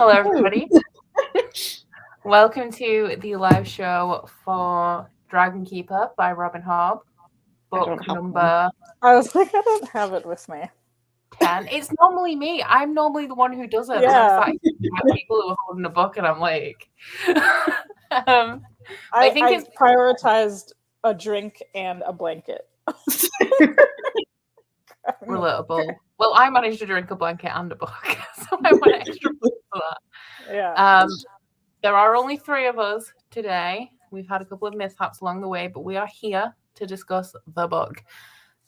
Hello, everybody. Welcome to the live show for Dragon Keeper by Robin Hobb, book number... I was like, I don't have it with me. 10. It's normally me. I'm normally the one who does it. Yeah. But people who are holding a book, and I'm like... I think it's prioritized a drink and a blanket. Relatable. Well, I managed to drink a blanket and a book, so I want extra for that. Yeah. There are only 3 of us today. We've had a couple of mishaps along the way, but we are here to discuss the book.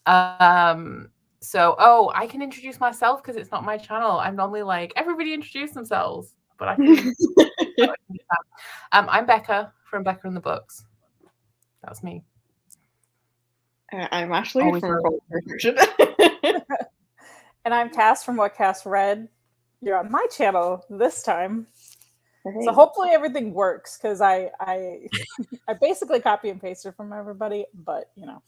So, I can introduce myself because it's not my channel. I'm normally like, everybody introduce themselves, but I can. I'm Becca from Becca and the Books. That's me. I'm Ashley from And I'm Cass from whatcassread. You're on my channel this time. So hopefully everything works, because I basically copy and pasted from everybody, but you know.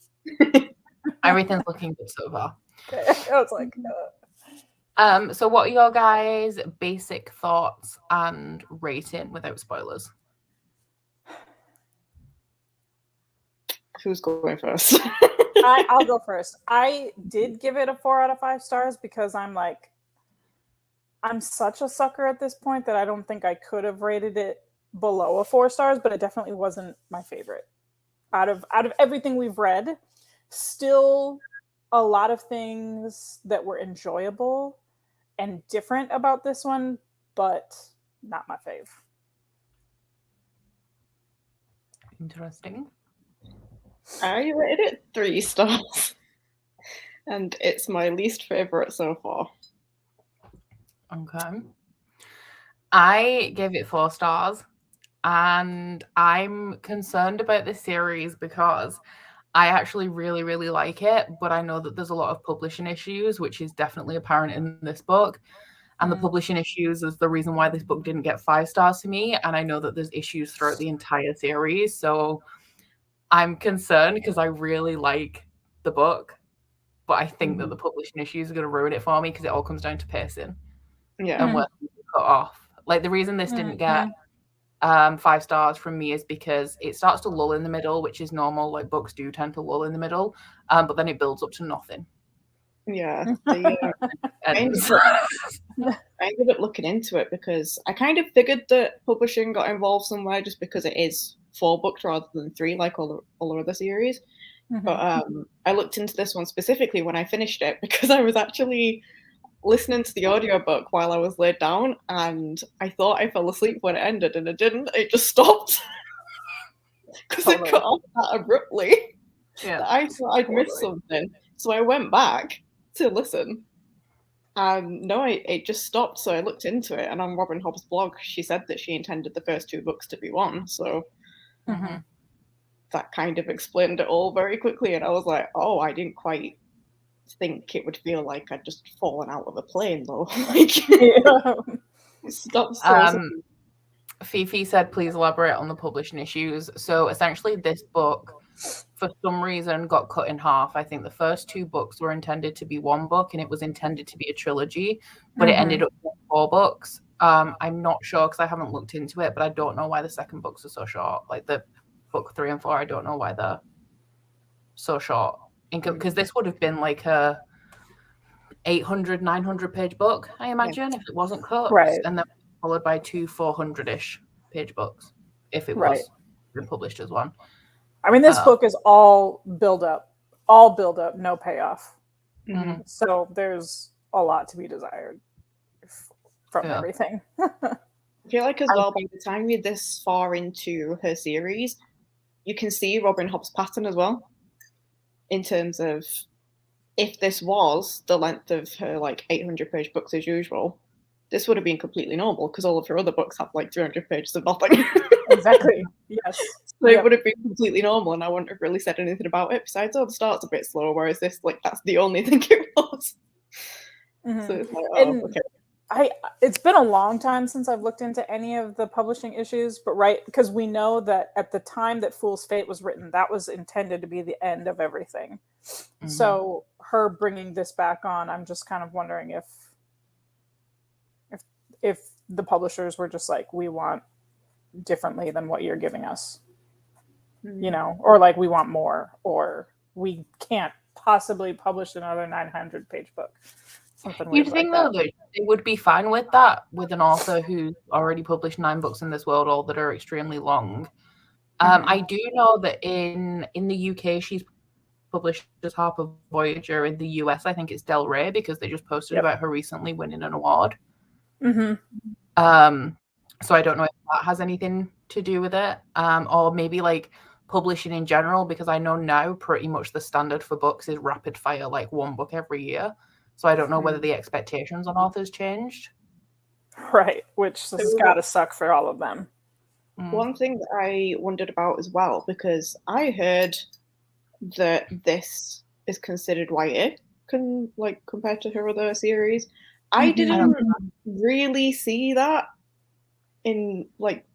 Everything's looking good so far. Okay. I was like, so what are your guys' basic thoughts and rating without spoilers? Who's going first? I'll go first. I did give it a 4 out of 5 stars because I'm such a sucker at this point that I don't think I could have rated it below a 4 stars, but it definitely wasn't my favorite. Out of everything we've read, still a lot of things that were enjoyable and different about this one, but not my fave. Interesting. I rated it 3 stars, and it's my least favorite so far. Okay. I gave it 4 stars, and I'm concerned about this series because I actually really, really like it, but I know that there's a lot of publishing issues, which is definitely apparent in this book. And the publishing issues is the reason why this book didn't get 5 stars to me. And I know that there's issues throughout the entire series. So I'm concerned because I really like the book, but I think that the publishing issues are going to ruin it for me because it all comes down to pacing. Yeah. And where people cut off. Like, the reason this didn't get 5 stars from me is because it starts to lull in the middle, which is normal. Like, books do tend to lull in the middle, but then it builds up to nothing. Yeah. I ended up looking into it because I kind of figured that publishing got involved somewhere just because it is 4 books rather than 3 like all the other series. But I looked into this one specifically when I finished it because I was actually listening to the audiobook while I was laid down, and I thought I fell asleep when it ended, and it didn't. It just stopped because it cut off that abruptly. Yeah, I thought I'd missed something, so I went back to listen. No, it just stopped. So I looked into it, and on Robin Hobb's blog, she said that she intended the first 2 books to be 1. So that kind of explained it all very quickly, and I was like, oh, I didn't quite think it would feel like I'd just fallen out of a plane though. Stop. Fifi said, please elaborate on the publishing issues. So essentially this book, for some reason, got cut in half. I think the first 2 books were intended to be 1 book, and it was intended to be a trilogy, but it ended up being 4 books. I'm not sure because I haven't looked into it, but I don't know why the second books are so short. Like the book 3 and 4, I don't know why they're so short. Because this would have been like a 800, 900 page book, I imagine, if it wasn't cut. Right. And then followed by 2 400-ish page books if it was published as one. I mean, this book is all build up, no payoff. So there's a lot to be desired from everything. I feel like as well, by the time you're this far into her series, you can see Robin Hobb's pattern as well. In terms of, if this was the length of her like 800-page books as usual, this would have been completely normal because all of her other books have like 300 pages of nothing. Exactly. Yes. So it would have been completely normal, and I wouldn't have really said anything about it. Besides, the start's a bit slower, whereas this, like, that's the only thing it was. So it's like, okay. It's been a long time since I've looked into any of the publishing issues, but because we know that at the time that Fool's Fate was written, that was intended to be the end of everything. So her bringing this back on, I'm just kind of wondering if the publishers were just like, we want differently than what you're giving us, you know, or like we want more, or we can't possibly publish another 900-page book. Something weird You'd think like though that they would be fine with that with an author who's already published 9 books in this world, all that are extremely long. I do know that in the UK she's published as Harper Voyager. In the US, I think it's Del Rey, because they just posted about her recently winning an award. So I don't know if that has anything to do with it, or maybe like publishing in general, because I know now pretty much the standard for books is rapid fire, like 1 book every year. So I don't know whether the expectations on authors changed. Right, which has got to suck for all of them. One thing that I wondered about as well, because I heard that this is considered YA compared to her other series. I didn't really see that in, like,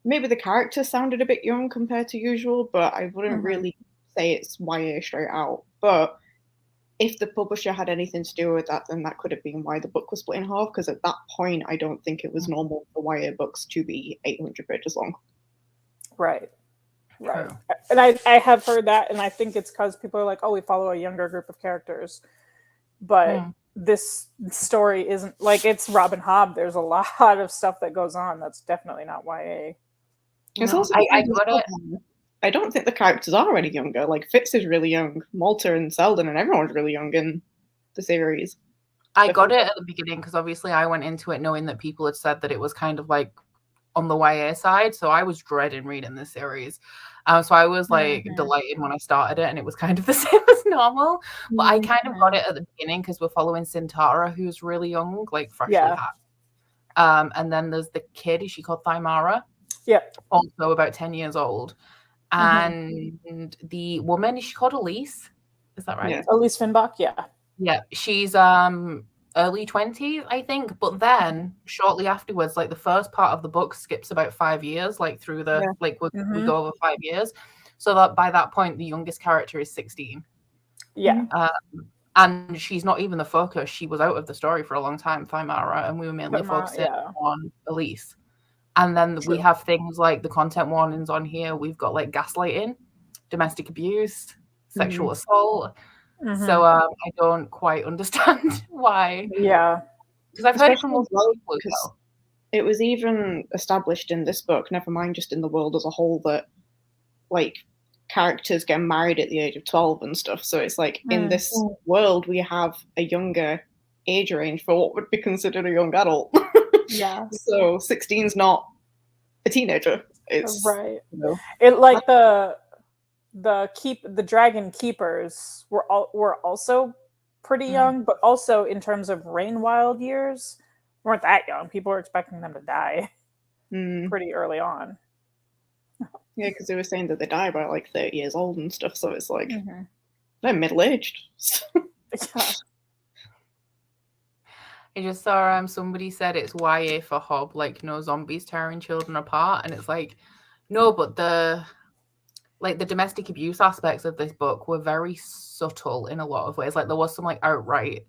maybe the characters sounded a bit young compared to usual, but I wouldn't really say it's YA straight out. But if the publisher had anything to do with that, then that could have been why the book was split in half, because at that point I don't think it was normal for YA books to be 800 pages long. Right. And I have heard that, and I think it's because people are like, oh, we follow a younger group of characters. But this story isn't, like, it's Robin Hobb. There's a lot of stuff that goes on that's definitely not YA. It's also, I don't think the characters are any younger. Like, Fitz is really young. Malta and Selden and everyone's really young in the series. I got it at the beginning because obviously I went into it knowing that people had said that it was kind of like on the YA side. So I was dreading reading this series. So I was like delighted when I started it, and it was kind of the same as normal. But I kind of got it at the beginning because we're following Sintara, who's really young, like freshly hatched. And then there's the kid. Is she called Thymara? Yeah. Also about 10 years old. And the woman, is she called Elise? Is that right? Yeah. Elise Finbach, yeah. Yeah, she's early 20s, I think. But then shortly afterwards, like the first part of the book skips about 5 years, like through the we go over 5 years. So that by that point, the youngest character is 16. Yeah. And she's not even the focus. She was out of the story for a long time, Thymara, and we were mainly focusing on Elise. And then we have things like the content warnings on here. We've got like gaslighting, domestic abuse, sexual assault. So I don't quite understand why. Yeah. Because I've heard it from multiple people as well. It was even established in this book, never mind just in the world as a whole, that like characters get married at the age of 12 and stuff. So it's like in this world we have a younger age range for what would be considered a young adult. Yeah. So 16's not a teenager. It's right. You know, it like the dragon keepers were also pretty young, but also in terms of Rain Wild years, weren't that young. People were expecting them to die pretty early on. Yeah, because they were saying that they die by like 30 years old and stuff. So it's like they're middle-aged. Yeah. I just saw somebody said it's YA for Hob, like no zombies tearing children apart, and it's like no, but the domestic abuse aspects of this book were very subtle in a lot of ways. Like there was some like outright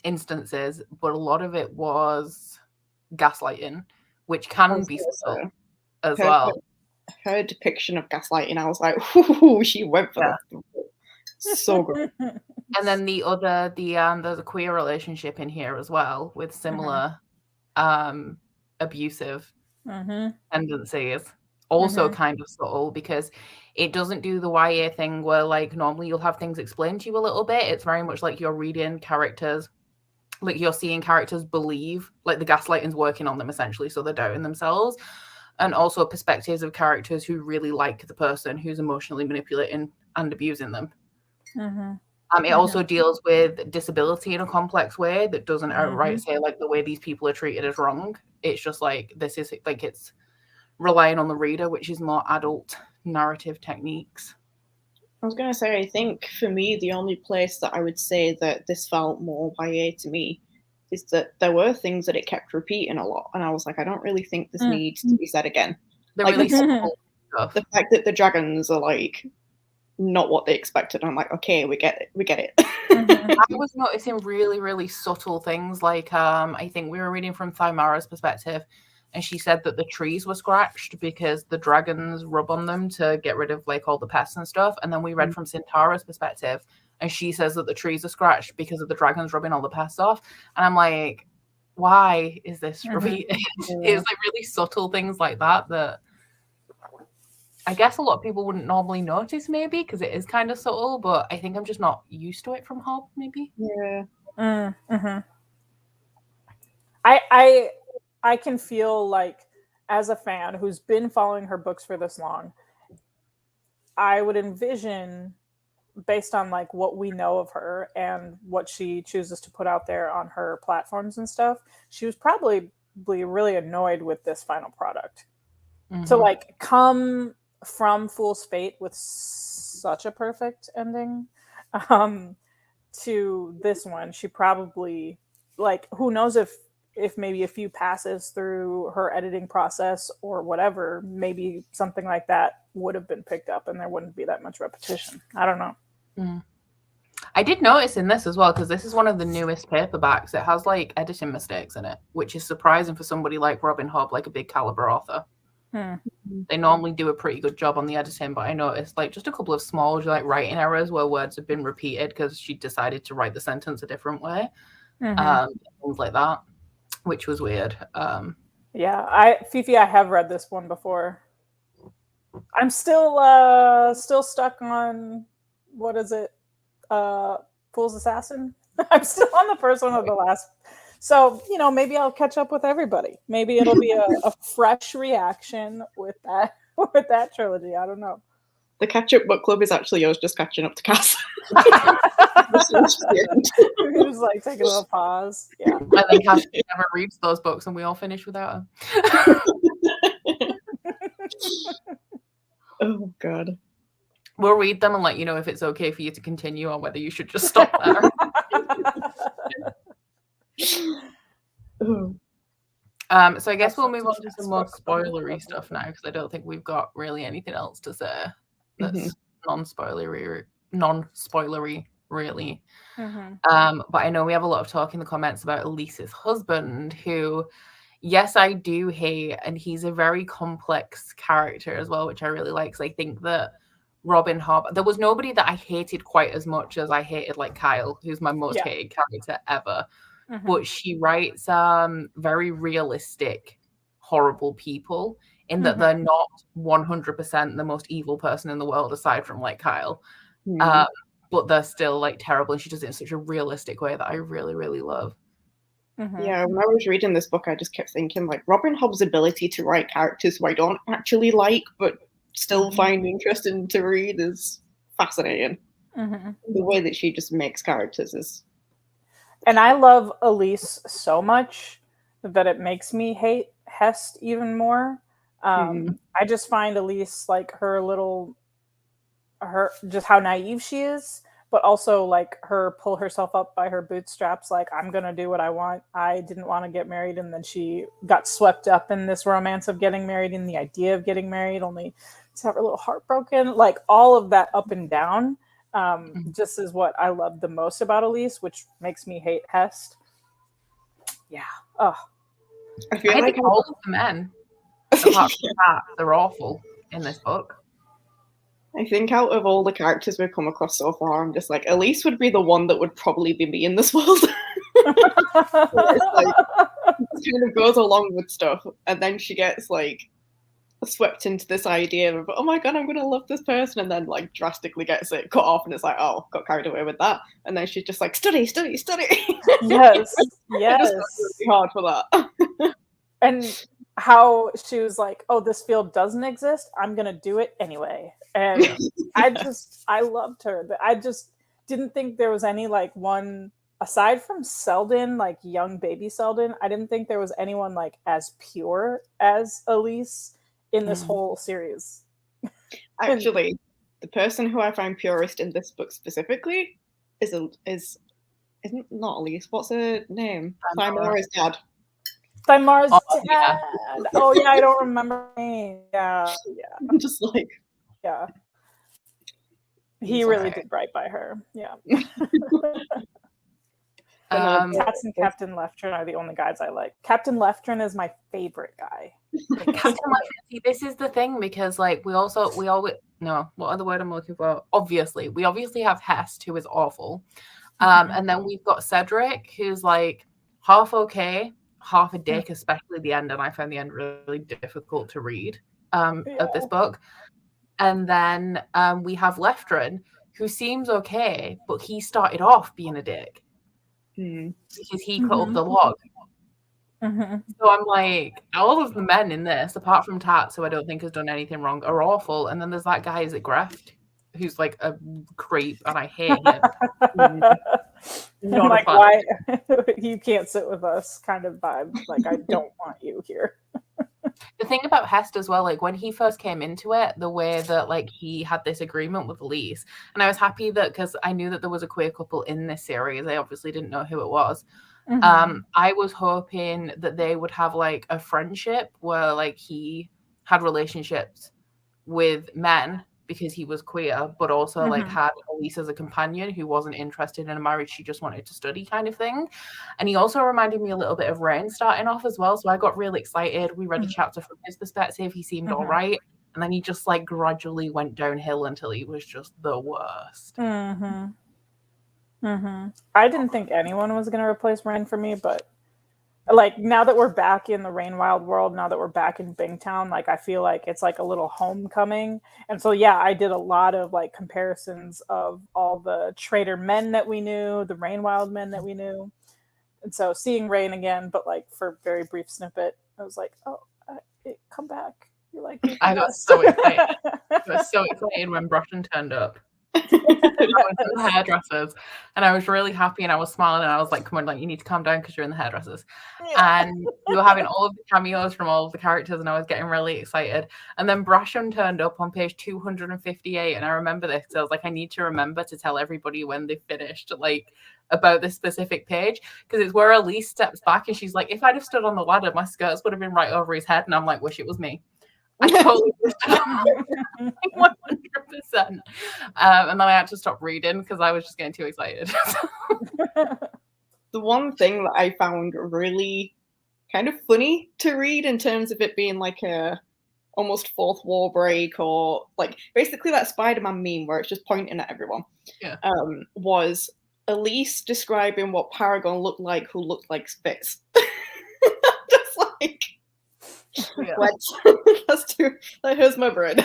instances, but a lot of it was gaslighting, which can be subtle as well. Her depiction of gaslighting, I was like, ooh, she went for that. So good. And then there's a queer relationship in here as well with similar abusive tendencies. Also kind of subtle, because it doesn't do the YA thing where like normally you'll have things explained to you a little bit. It's very much like you're reading characters, like you're seeing characters believe like the gaslighting's working on them essentially, so they're doubting themselves. And also perspectives of characters who really like the person who's emotionally manipulating and abusing them. It also deals with disability in a complex way that doesn't outright say like the way these people are treated is wrong. It's just like this is like it's relying on the reader, which is more adult narrative techniques. I was going to say, I think for me, the only place that I would say that this felt more YA to me is that there were things that it kept repeating a lot. And I was like, I don't really think this needs to be said again. The like really simple stuff. The fact that the dragons are like not what they expected. And I'm like, okay, we get it. Mhm. I was noticing really, really subtle things. Like, I think we were reading from Thymara's perspective, and she said that the trees were scratched because the dragons rub on them to get rid of like all the pests and stuff. And then we read from Sintara's perspective, and she says that the trees are scratched because of the dragons rubbing all the pests off. And I'm like, why is this repeated? It's like really subtle things like that that I guess a lot of people wouldn't normally notice, maybe because it is kind of subtle, but I think I'm just not used to it from Hob, maybe. Yeah. Mm-hmm. I can feel like, as a fan who's been following her books for this long, I would envision, based on like what we know of her and what she chooses to put out there on her platforms and stuff, she was probably really annoyed with this final product. So like, come from Fool's Fate with such a perfect ending to this one, she probably, like, who knows if maybe a few passes through her editing process or whatever, maybe something like that would have been picked up and there wouldn't be that much repetition. I don't know. I did notice in this as well, because this is one of the newest paperbacks. It has like editing mistakes in it, which is surprising for somebody like Robin Hobb, like a big caliber author. They normally do a pretty good job on the editing, but I noticed like just a couple of small like writing errors where words have been repeated because she decided to write the sentence a different way. Things like that, which was weird. Yeah, Fifi, I have read this one before. I'm still stuck on, what is it? Fool's Assassin. I'm still on the first one of the last. So, maybe I'll catch up with everybody. Maybe it'll be a fresh reaction with that trilogy. I don't know. The catch-up book club is actually yours just catching up to Cass. He was like taking a little pause. Yeah. I think Cass never reads those books and we all finish without her. Oh, God. We'll read them and let you know if it's okay for you to continue or whether you should just stop there. So I guess we'll move on to some more spoilery stuff now, because I don't think we've got really anything else to say that's non-spoilery, really. But I know we have a lot of talk in the comments about Elise's husband, who, yes, I do hate, and he's a very complex character as well, which I really like, because I think that Robin Hobb, there was nobody that I hated quite as much as I hated like Kyle, who's my most hated character ever. But she writes very realistic, horrible people, in that they're not 100% the most evil person in the world aside from like Kyle. But they're still like terrible, and she does it in such a realistic way that I really, really love. Yeah, when I was reading this book, I just kept thinking, like, Robin Hobb's ability to write characters who I don't actually like, but still find interesting to read is fascinating. The way that she just makes characters is... And I love Elise so much that it makes me hate Hest even more. I just find Elise, like, just how naive she is, but also like her pull herself up by her bootstraps, like, I'm gonna do what I want. I didn't want to get married, and then she got swept up in this romance of getting married and the idea of getting married, only to have her little heart broken. Like, all of that up and down just is what I love the most about Elise, which makes me hate Hest. Yeah. I feel like all of the men, apart from that, they're awful in this book. I think out of all the characters we've come across so far, I'm just like, Elise would be the one that would probably be me in this world. It's like, she kind of goes along with stuff, and then she gets like swept into this idea of, oh my god, I'm gonna love this person, and then like drastically gets it cut off, and it's like, oh, got carried away with that, and then she's just like, study. Yes. It's really hard for that. And how she was like, oh, this field doesn't exist, I'm gonna do it anyway. And I loved her. I just didn't think there was any like one, aside from Selden, like young baby Selden, I didn't think there was anyone like as pure as Elise in this whole series. Actually, the person who I find purest in this book specifically isn't not Elise. What's her name? Thymara's dad. Thymara's dad. Oh yeah, I don't remember her name. Yeah. I'm just like, yeah. He really did right by her. Yeah. Tats and Captain Leftrin are the only guys I like. Captain Leftrin is my favorite guy. Captain Leftrin, this is the thing, because like we always no, what other word I'm looking for? We obviously have Hest, who is awful. And then we've got Cedric, who's like half okay, half a dick, especially the end, and I found the end really difficult to read of this book. And then we have Leftrin, who seems okay, but he started off being a dick. Because he cut up the log. So I'm like, all of the men in this, apart from Tats, who I don't think has done anything wrong, are awful. And then there's that guy, is it Greft, who's like a creep, and I hate him. Like, why you can't sit with us kind of vibe. Like, I don't want you here. The thing about Hest as well, like when he first came into it, the way that like he had this agreement with Elise, and I was happy that, because I knew that there was a queer couple in this series, I obviously didn't know who it was. I was hoping that they would have like a friendship where like he had relationships with men because he was queer, but also like had Elise as a companion who wasn't interested in a marriage, she just wanted to study, kind of thing. And he also reminded me a little bit of Rain starting off as well, so I got really excited. We read a chapter from his perspective, he seemed all right, and then he just like gradually went downhill until he was just the worst. I didn't think anyone was going to replace Rain for me, but like now that we're back in the Rain Wild world, now that we're back in Bingtown, like I feel like it's like a little homecoming. And so yeah, I did a lot of like comparisons of all the traitor men that we knew, the Rain Wild men that we knew. And so seeing Rain again, but like for a very brief snippet, I was like, oh, come back. You like me? I got so excited. I was so excited when Brushen turned up. I went to the hairdressers and I was really happy, and I was smiling, and I was like, come on, like, you need to calm down because you're in the hairdressers. And we were having all of the cameos from all of the characters, and I was getting really excited. And then Brashon turned up on page 258, and I remember this, so I was like, I need to remember to tell everybody when they finished like about this specific page, because it's where Elise steps back and she's like, if I'd have stood on the ladder, my skirts would have been right over his head. And I'm like, wish it was me. I totally 100%. And then I had to stop reading because I was just getting too excited. The one thing that I found really kind of funny to read in terms of it being like a almost fourth wall break, or like basically that Spider-Man meme where it's just pointing at everyone, was Elise describing what Paragon looked like, who looked like Spitz. Just like, what? That's too, like, here's my bread.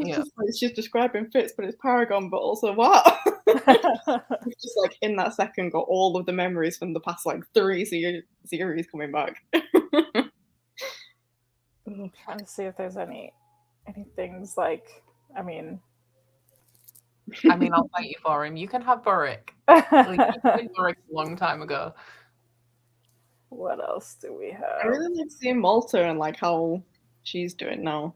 Just like, she's describing Fitz, but it's Paragon, but also what? Just like in that second got all of the memories from the past like 3 series coming back. I'm trying to see if there's any things like, I mean, I'll fight you for him. You can have Boric. Like, you had Boric a long time ago. What else do we have? I really like seeing Malta and like how she's doing now.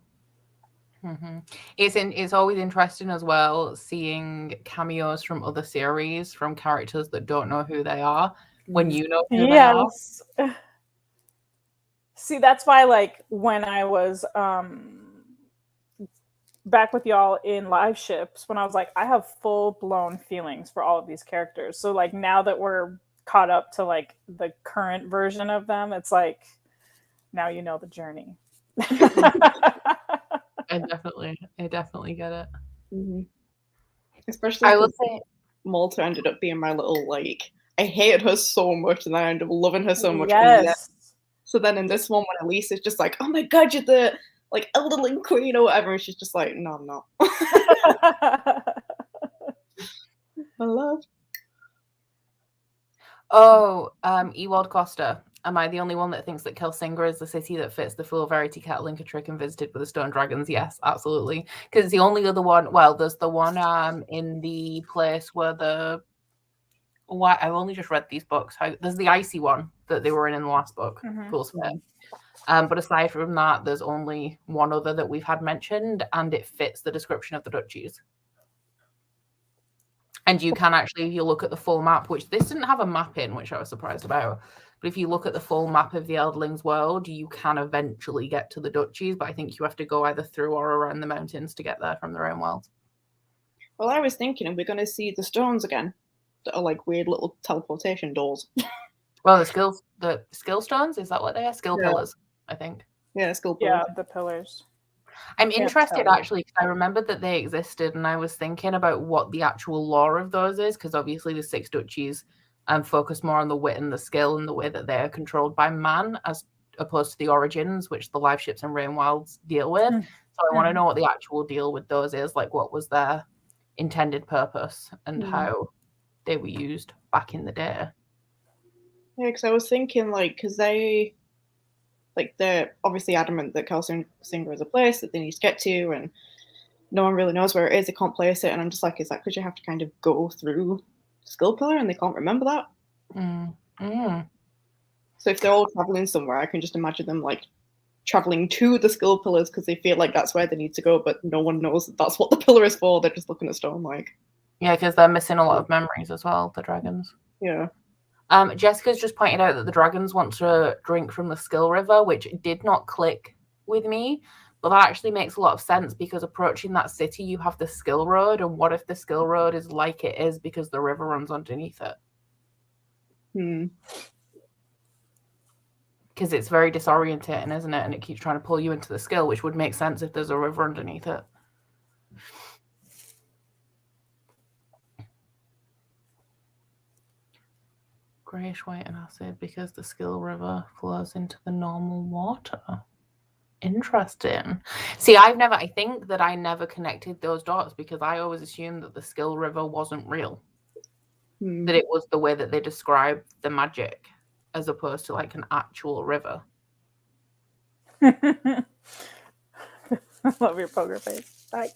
It's always interesting as well seeing cameos from other series from characters that don't know who they are when you know who they are. See, that's why like when I was back with y'all in Liveships, when I was like, I have full-blown feelings for all of these characters. So like now that we're caught up to like the current version of them, it's like now you know the journey. I definitely get it. Especially, I will say, Malta ended up being my little like. I hated her so much, and then I ended up loving her so much. Yes. So then in this one, when Elise is just like, "Oh my god, you're the like elderling queen or whatever," and she's just like, "No, I'm not." My love. Oh, Ewald Costa. Am I the only one that thinks that Kelsinger is the city that fits the full Verity Kettle and Trick and visited with the Stone Dragons? Yes, absolutely. Because the only other one, well, there's the one in the place where the... I've only just read these books. There's the icy one that they were in the last book, Fool's Fair. But aside from that, there's only one other that we've had mentioned, and it fits the description of the duchies. And you can actually, if you look at the full map, which this didn't have a map in, which I was surprised about, but if you look at the full map of the Eldlings world, you can eventually get to the duchies, but I think you have to go either through or around the mountains to get there from the Rain Wild. Well, I was thinking, are we going to see the stones again? That are like weird little teleportation doors. Well, the skill stones, is that what they are? Skill Yeah. pillars, I think. Yeah, skill Yeah, pillars. the pillars. I'm Can't interested tell. actually because I remembered that they existed, and I was thinking about what the actual lore of those is, because obviously the Six Duchies focus more on the wit and the skill and the way that they are controlled by man, as opposed to the origins, which the live ships and Rain Wilds deal with. So I want to know what the actual deal with those is, like what was their intended purpose and how they were used back in the day. Yeah, because I was thinking, like, because they're obviously adamant that Kelsinger is a place that they need to get to, and no one really knows where it is. They can't place it, and I'm just like, is that because you have to kind of go through skill pillar and they can't remember that? So if they're all traveling somewhere, I can just imagine them like traveling to the skill pillars because they feel like that's where they need to go, but no one knows that that's what the pillar is for. They're just looking at stone, like. Yeah, because they're missing a lot of memories as well, the dragons. Yeah. Jessica's just pointed out that the dragons want to drink from the Skill River, which did not click with me, but that actually makes a lot of sense because approaching that city, you have the Skill Road, and what if the Skill Road is like it is because the river runs underneath it? Because it's very disorientating, isn't it? And it keeps trying to pull you into the skill, which would make sense if there's a river underneath it. Greyish white and acid because the Skill River flows into the normal water. Interesting. See, I think that I never connected those dots because I always assumed that the Skill River wasn't real. That it was the way that they described the magic as opposed to like an actual river. I love your poker face. Bye.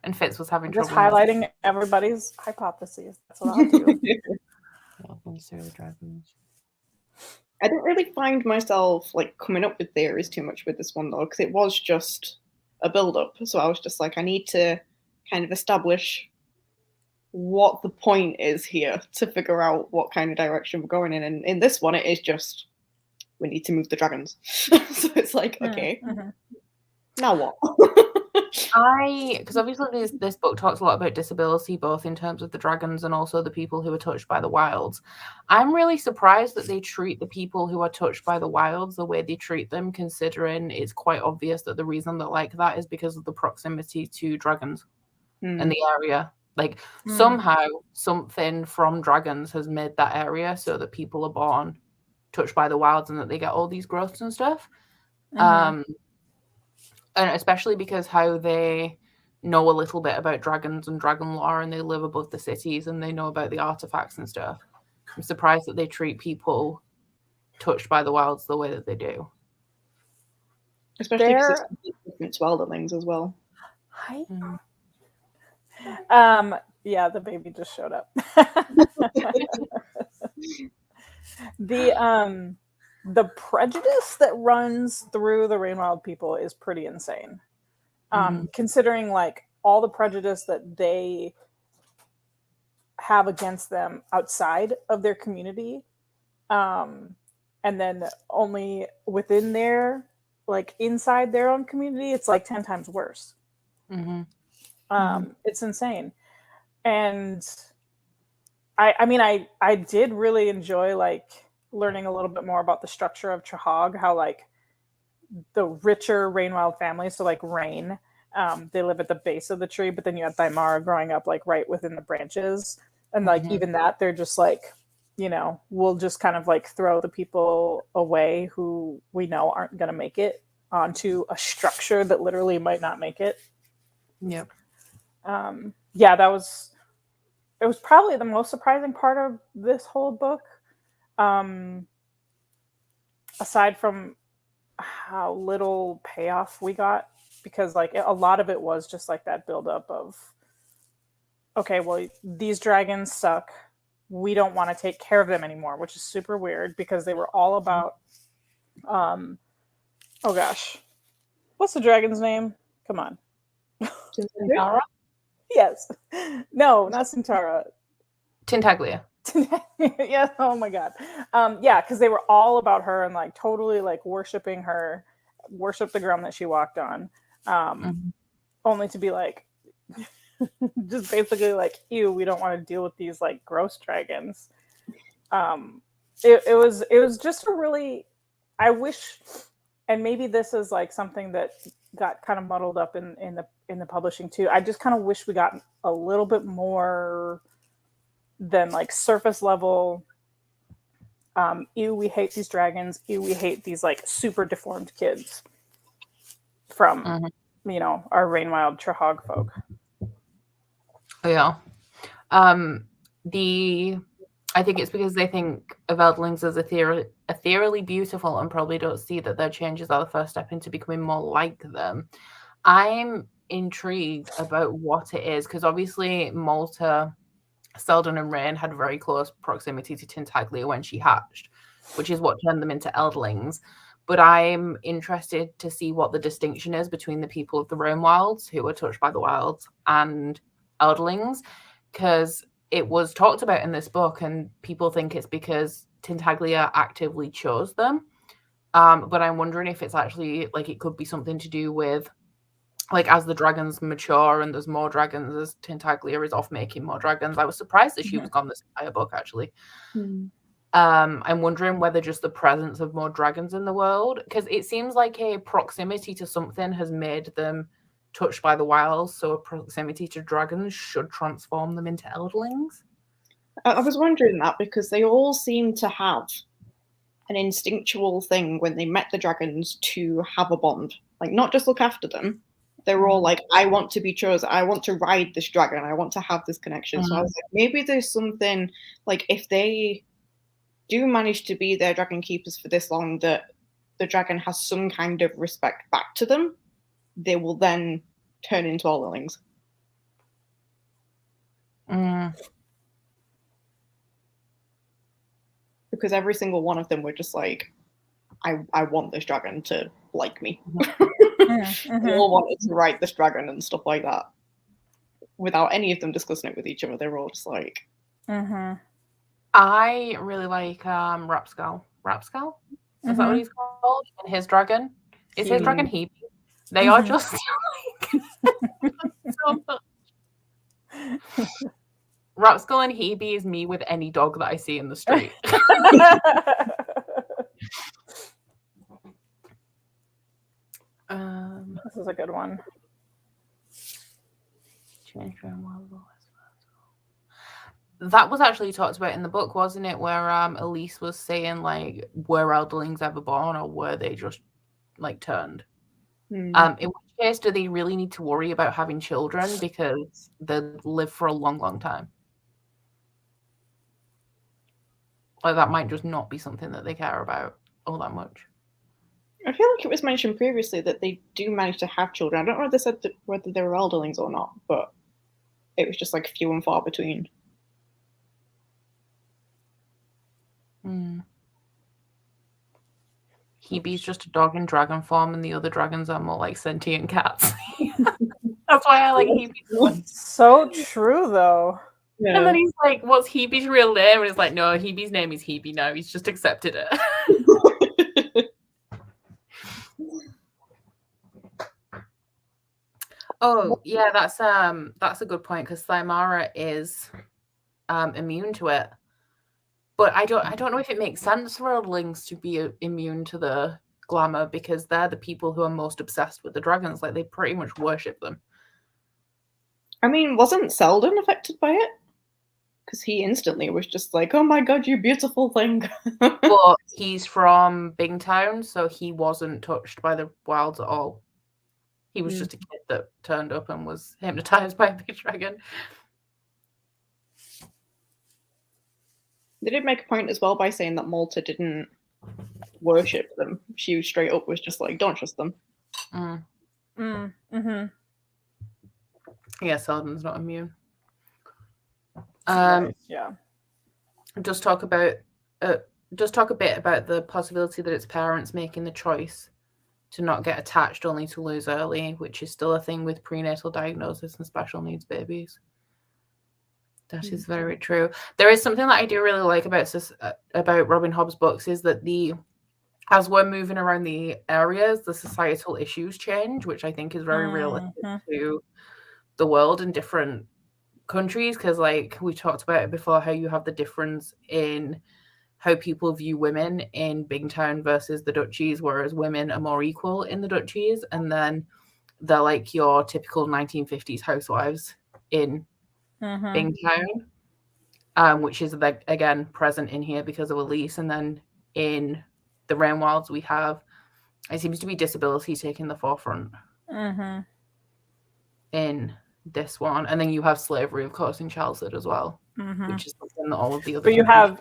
And Fitz was having just trouble highlighting everybody's hypotheses. That's what I'll do. I didn't really find myself like coming up with theories too much with this one though, because it was just a build-up. So I was just like, I need to kind of establish what the point is here to figure out what kind of direction we're going in. And in this one, it is just we need to move the dragons. So it's like, okay, now what? Because obviously this book talks a lot about disability, both in terms of the dragons and also the people who are touched by the wilds. I'm really surprised that they treat the people who are touched by the wilds the way they treat them, considering it's quite obvious that the reason they're like that is because of the proximity to dragons and the area. Like somehow something from dragons has made that area so that people are born touched by the wilds and that they get all these growths and stuff. And especially because how they know a little bit about dragons and dragon lore and they live above the cities and they know about the artifacts and stuff. I'm surprised that they treat people touched by the wilds the way that they do. Especially because it's different to wilderlings as well. Hi. Yeah, the baby just showed up. The prejudice that runs through the Rain Wild people is pretty insane. Considering like all the prejudice that they have against them outside of their community, and then only within their, like inside their own community, it's like 10 times worse. It's insane. And I mean, I did really enjoy like learning a little bit more about the structure of Trahog, how like the richer Rain Wild families, so like Rain, they live at the base of the tree, but then you have Thymara growing up like right within the branches. And like even that, they're just like, you know, we'll just kind of like throw the people away who we know aren't going to make it onto a structure that literally might not make it. Yep. Yeah, it was probably the most surprising part of this whole book. Aside from how little payoff we got, because like a lot of it was just like that buildup of, okay, well, these dragons suck. We don't want to take care of them anymore, which is super weird because they were all about, oh gosh, what's the dragon's name? Come on. Centaura? Yes. No, not Centaura. Tintaglia. Yeah, oh my god. Yeah, because they were all about her and like totally like worshiping her worship the ground that she walked on. Only to be like, just basically like, ew, we don't want to deal with these like gross dragons. It was just a really, I wish, and maybe this is like something that got kind of muddled up in the publishing too. I just kind of wish we got a little bit more than like surface level. Ew, we hate these dragons. Ew, we hate these like super deformed kids from our Rain Wild Trahog folk. Yeah. I think it's because they think of Eldlings as ethereally beautiful and probably don't see that their changes are the first step into becoming more like them. I'm intrigued about what it is, because obviously Malta, Selden, and Rain had very close proximity to Tintaglia when she hatched, which is what turned them into Eldlings. But I'm interested to see what the distinction is between the people of the Rain Wilds, who were touched by the wilds, and Eldlings, because it was talked about in this book and people think it's because Tintaglia actively chose them. But I'm wondering if it's actually like it could be something to do with like as the dragons mature and there's more dragons, as Tintaglia is off making more dragons. I was surprised that she was gone this entire book, actually. I'm wondering whether just the presence of more dragons in the world, because it seems like a proximity to something has made them touched by the wilds, so a proximity to dragons should transform them into Eldlings. I was wondering that because they all seem to have an instinctual thing when they met the dragons to have a bond, like not just look after them. They were all like, I want to be chosen. I want to ride this dragon. I want to have this connection. So I was like, maybe there's something, like if they do manage to be their dragon keepers for this long, that the dragon has some kind of respect back to them, they will then turn into Eldlings. Because every single one of them were just like, I want this dragon to like me. They all wanted to ride this dragon and stuff like that. Without any of them discussing it with each other, they were all just like... I really like Rapscal. Rapscal? Is that what he's called? And his dragon? Is his dragon Hebe? They are just like so much. Rapscal and Hebe is me with any dog that I see in the street. This is a good one. That was actually talked about in the book, wasn't it? Where Elise was saying, like, were Eldlings ever born, or were they just like turned? In which case, do they really need to worry about having children because they live for a long, long time? Like that might just not be something that they care about all that much. I feel like it was mentioned previously that they do manage to have children. I don't know if they said that whether they were Eldlings or not, but it was just like few and far between. Hebe's just a dog in dragon form, and the other dragons are more like sentient cats. That's why I like Hebe. So true, though. Yeah. And then he's like, what's Hebe's real name? And it's like, no, Hebe's name is Hebe now. He's just accepted it. Oh, yeah, that's a good point, because Thymara is immune to it. But I don't know if it makes sense for Eldlings to be immune to the glamour, because they're the people who are most obsessed with the dragons. Like, they pretty much worship them. I mean, wasn't Selden affected by it? Because he instantly was just like, oh my god, you beautiful thing. But he's from Bingtown, so he wasn't touched by the wilds at all. He was just a kid that turned up and was hypnotized by a big dragon. They did make a point as well by saying that Malta didn't worship them. She straight up was just like, don't trust them. Yeah, Selden's not immune. Yeah. Just talk a bit about the possibility that it's parents making the choice to not get attached, only to lose early, which is still a thing with prenatal diagnosis and special needs babies. That is very true. There is something that I do really like about Robin Hobb's books, is that the as we're moving around the areas, the societal issues change, which I think is very realistic to the world and different countries. Because, like we talked about it before, how you have the difference in how people view women in Bingtown versus the duchies, whereas women are more equal in the duchies, and then they're like your typical 1950s housewives in Bingtown, which is like again present in here because of Elise. And then in the Rain Wilds, we have, it seems to be disability taking the forefront in this one, and then you have slavery, of course, in Chelmsford as well, which is something that all of the other. But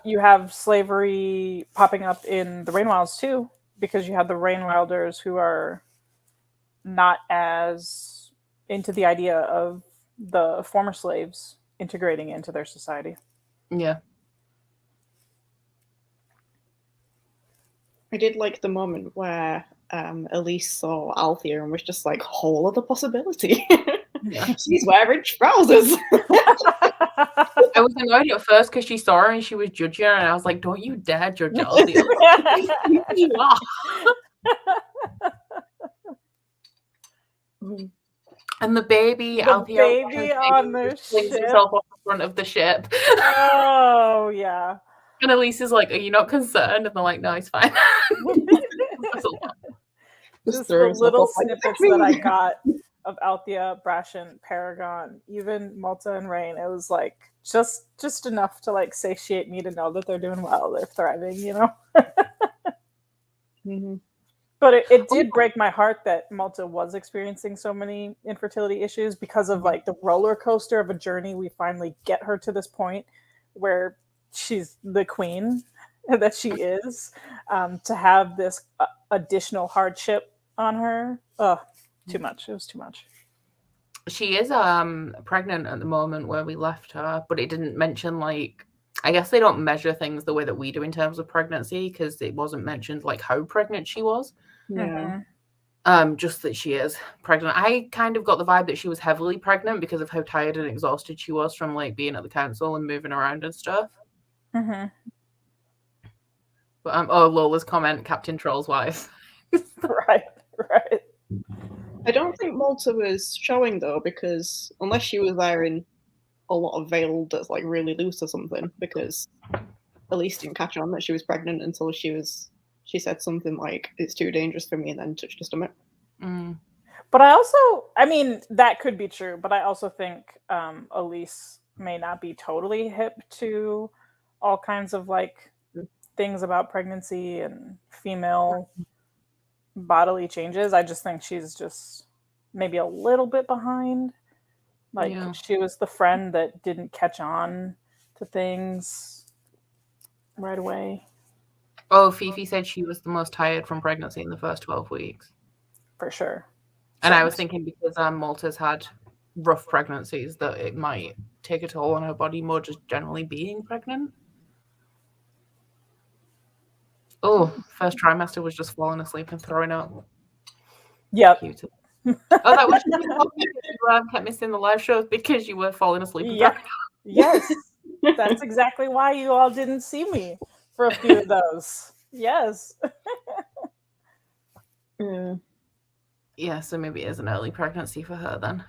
you have slavery popping up in the Rain Wilds too, because you have the Rain Wilders who are not as into the idea of the former slaves integrating into their society. Yeah. I did like the moment where Elise saw Althea and was just like, whole other possibility. Yeah. She's wearing trousers. I was annoyed at first because she saw her and she was judging her, and I was like, don't you dare judge Althea. You are. And the baby, Althea, baby on the flings himself off the front of the ship. Oh, yeah. And Elise is like, are you not concerned? And they're like, no, it's fine. That's a lot. Just the little snippets that I got of Althea, Brashen, Paragon, even Malta and Rain, it was like just enough to like satiate me to know that they're doing well, they're thriving, you know? But it did break my heart that Malta was experiencing so many infertility issues because of like the roller coaster of a journey. We finally get her to this point where she's the queen that she is, to have this additional hardship on her. Too much. It was too much. She is pregnant at the moment where we left her, but it didn't mention, like, I guess they don't measure things the way that we do in terms of pregnancy, because it wasn't mentioned like how pregnant she was. Yeah. Just that she is pregnant. I kind of got the vibe that she was heavily pregnant because of how tired and exhausted she was from like being at the council and moving around and stuff. But Lola's comment, Captain Troll's wife. Right. I don't think Malta was showing though, because unless she was wearing a lot of veil that's like really loose or something, because Elise didn't catch on that she was pregnant until she said something like, it's too dangerous for me, and then touched her stomach. But I mean, that could be true, but I also think Elise may not be totally hip to all kinds of like things about pregnancy and female bodily changes. I just think she's just maybe a little bit behind. Like she was the friend that didn't catch on to things right away. Oh, Fifi said she was the most tired from pregnancy in the first 12 weeks. For sure. And I was thinking because Malta's had rough pregnancies that it might take a toll on her body more just generally being pregnant. Oh, first trimester was just falling asleep and throwing up. Yep. Cute. Oh, that was you kept missing the live shows because you were falling asleep and throwing up. Yes. That's exactly why you all didn't see me for a few of those. Yes. Yeah, so maybe it is an early pregnancy for her then.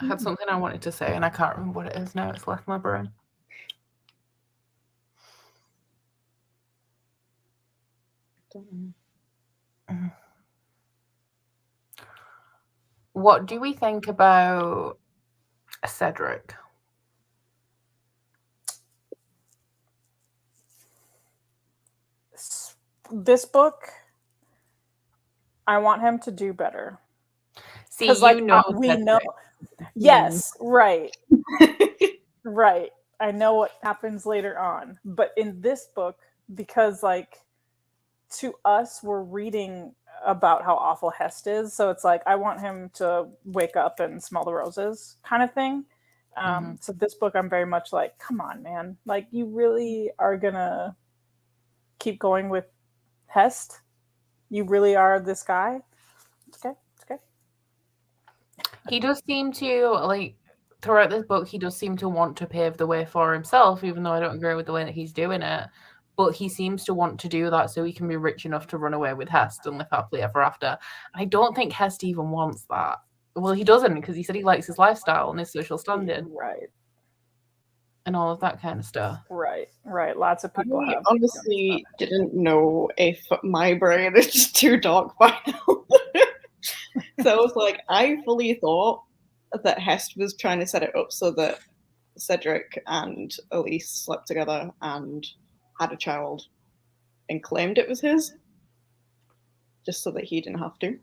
I had something I wanted to say and I can't remember what it is now. It's left my brain. What do we think about Cedric? This book, I want him to do better. See, we know. Yes, right. Right. I know what happens later on. But in this book, because like to us, we're reading about how awful Hest is. So it's like, I want him to wake up and smell the roses kind of thing. So this book, I'm very much like, come on, man. Like, you really are going to keep going with Hest? You really are this guy? It's okay. He does seem to, like, throughout this book, he does seem to want to pave the way for himself, even though I don't agree with the way that he's doing it. But he seems to want to do that so he can be rich enough to run away with Hest and live happily ever after. I don't think Hest even wants that. Well, he doesn't, because he said he likes his lifestyle and his social standing. Right. And all of that kind of stuff. Right. Lots of people I have. honestly didn't know if my brain is just too dark by now. So I was like, I fully thought that Hest was trying to set it up so that Cedric and Elise slept together and had a child and claimed it was his, just so that he didn't have to.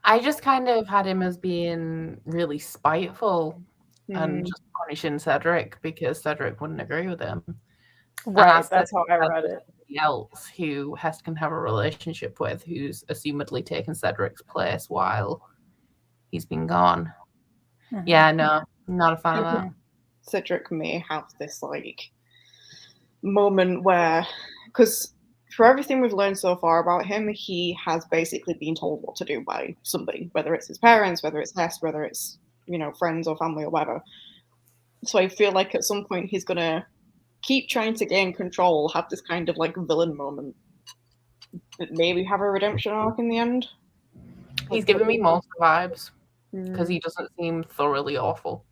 I just kind of had him as being really spiteful and just punishing Cedric because Cedric wouldn't agree with him. Right, that's how I read it. Somebody else who Hest can have a relationship with, who's assumedly taken Cedric's place while he's been gone. Yeah, no, I'm not a fan of that. Cedric may have this like moment where, because for everything we've learned so far about him, he has basically been told what to do by somebody, whether it's his parents, whether it's Hest, whether it's, you know, friends or family or whatever. So I feel like at some point he's gonna keep trying to gain control, have this kind of like villain moment, maybe have a redemption arc in the end. He's giving me monster vibes because he doesn't seem thoroughly awful.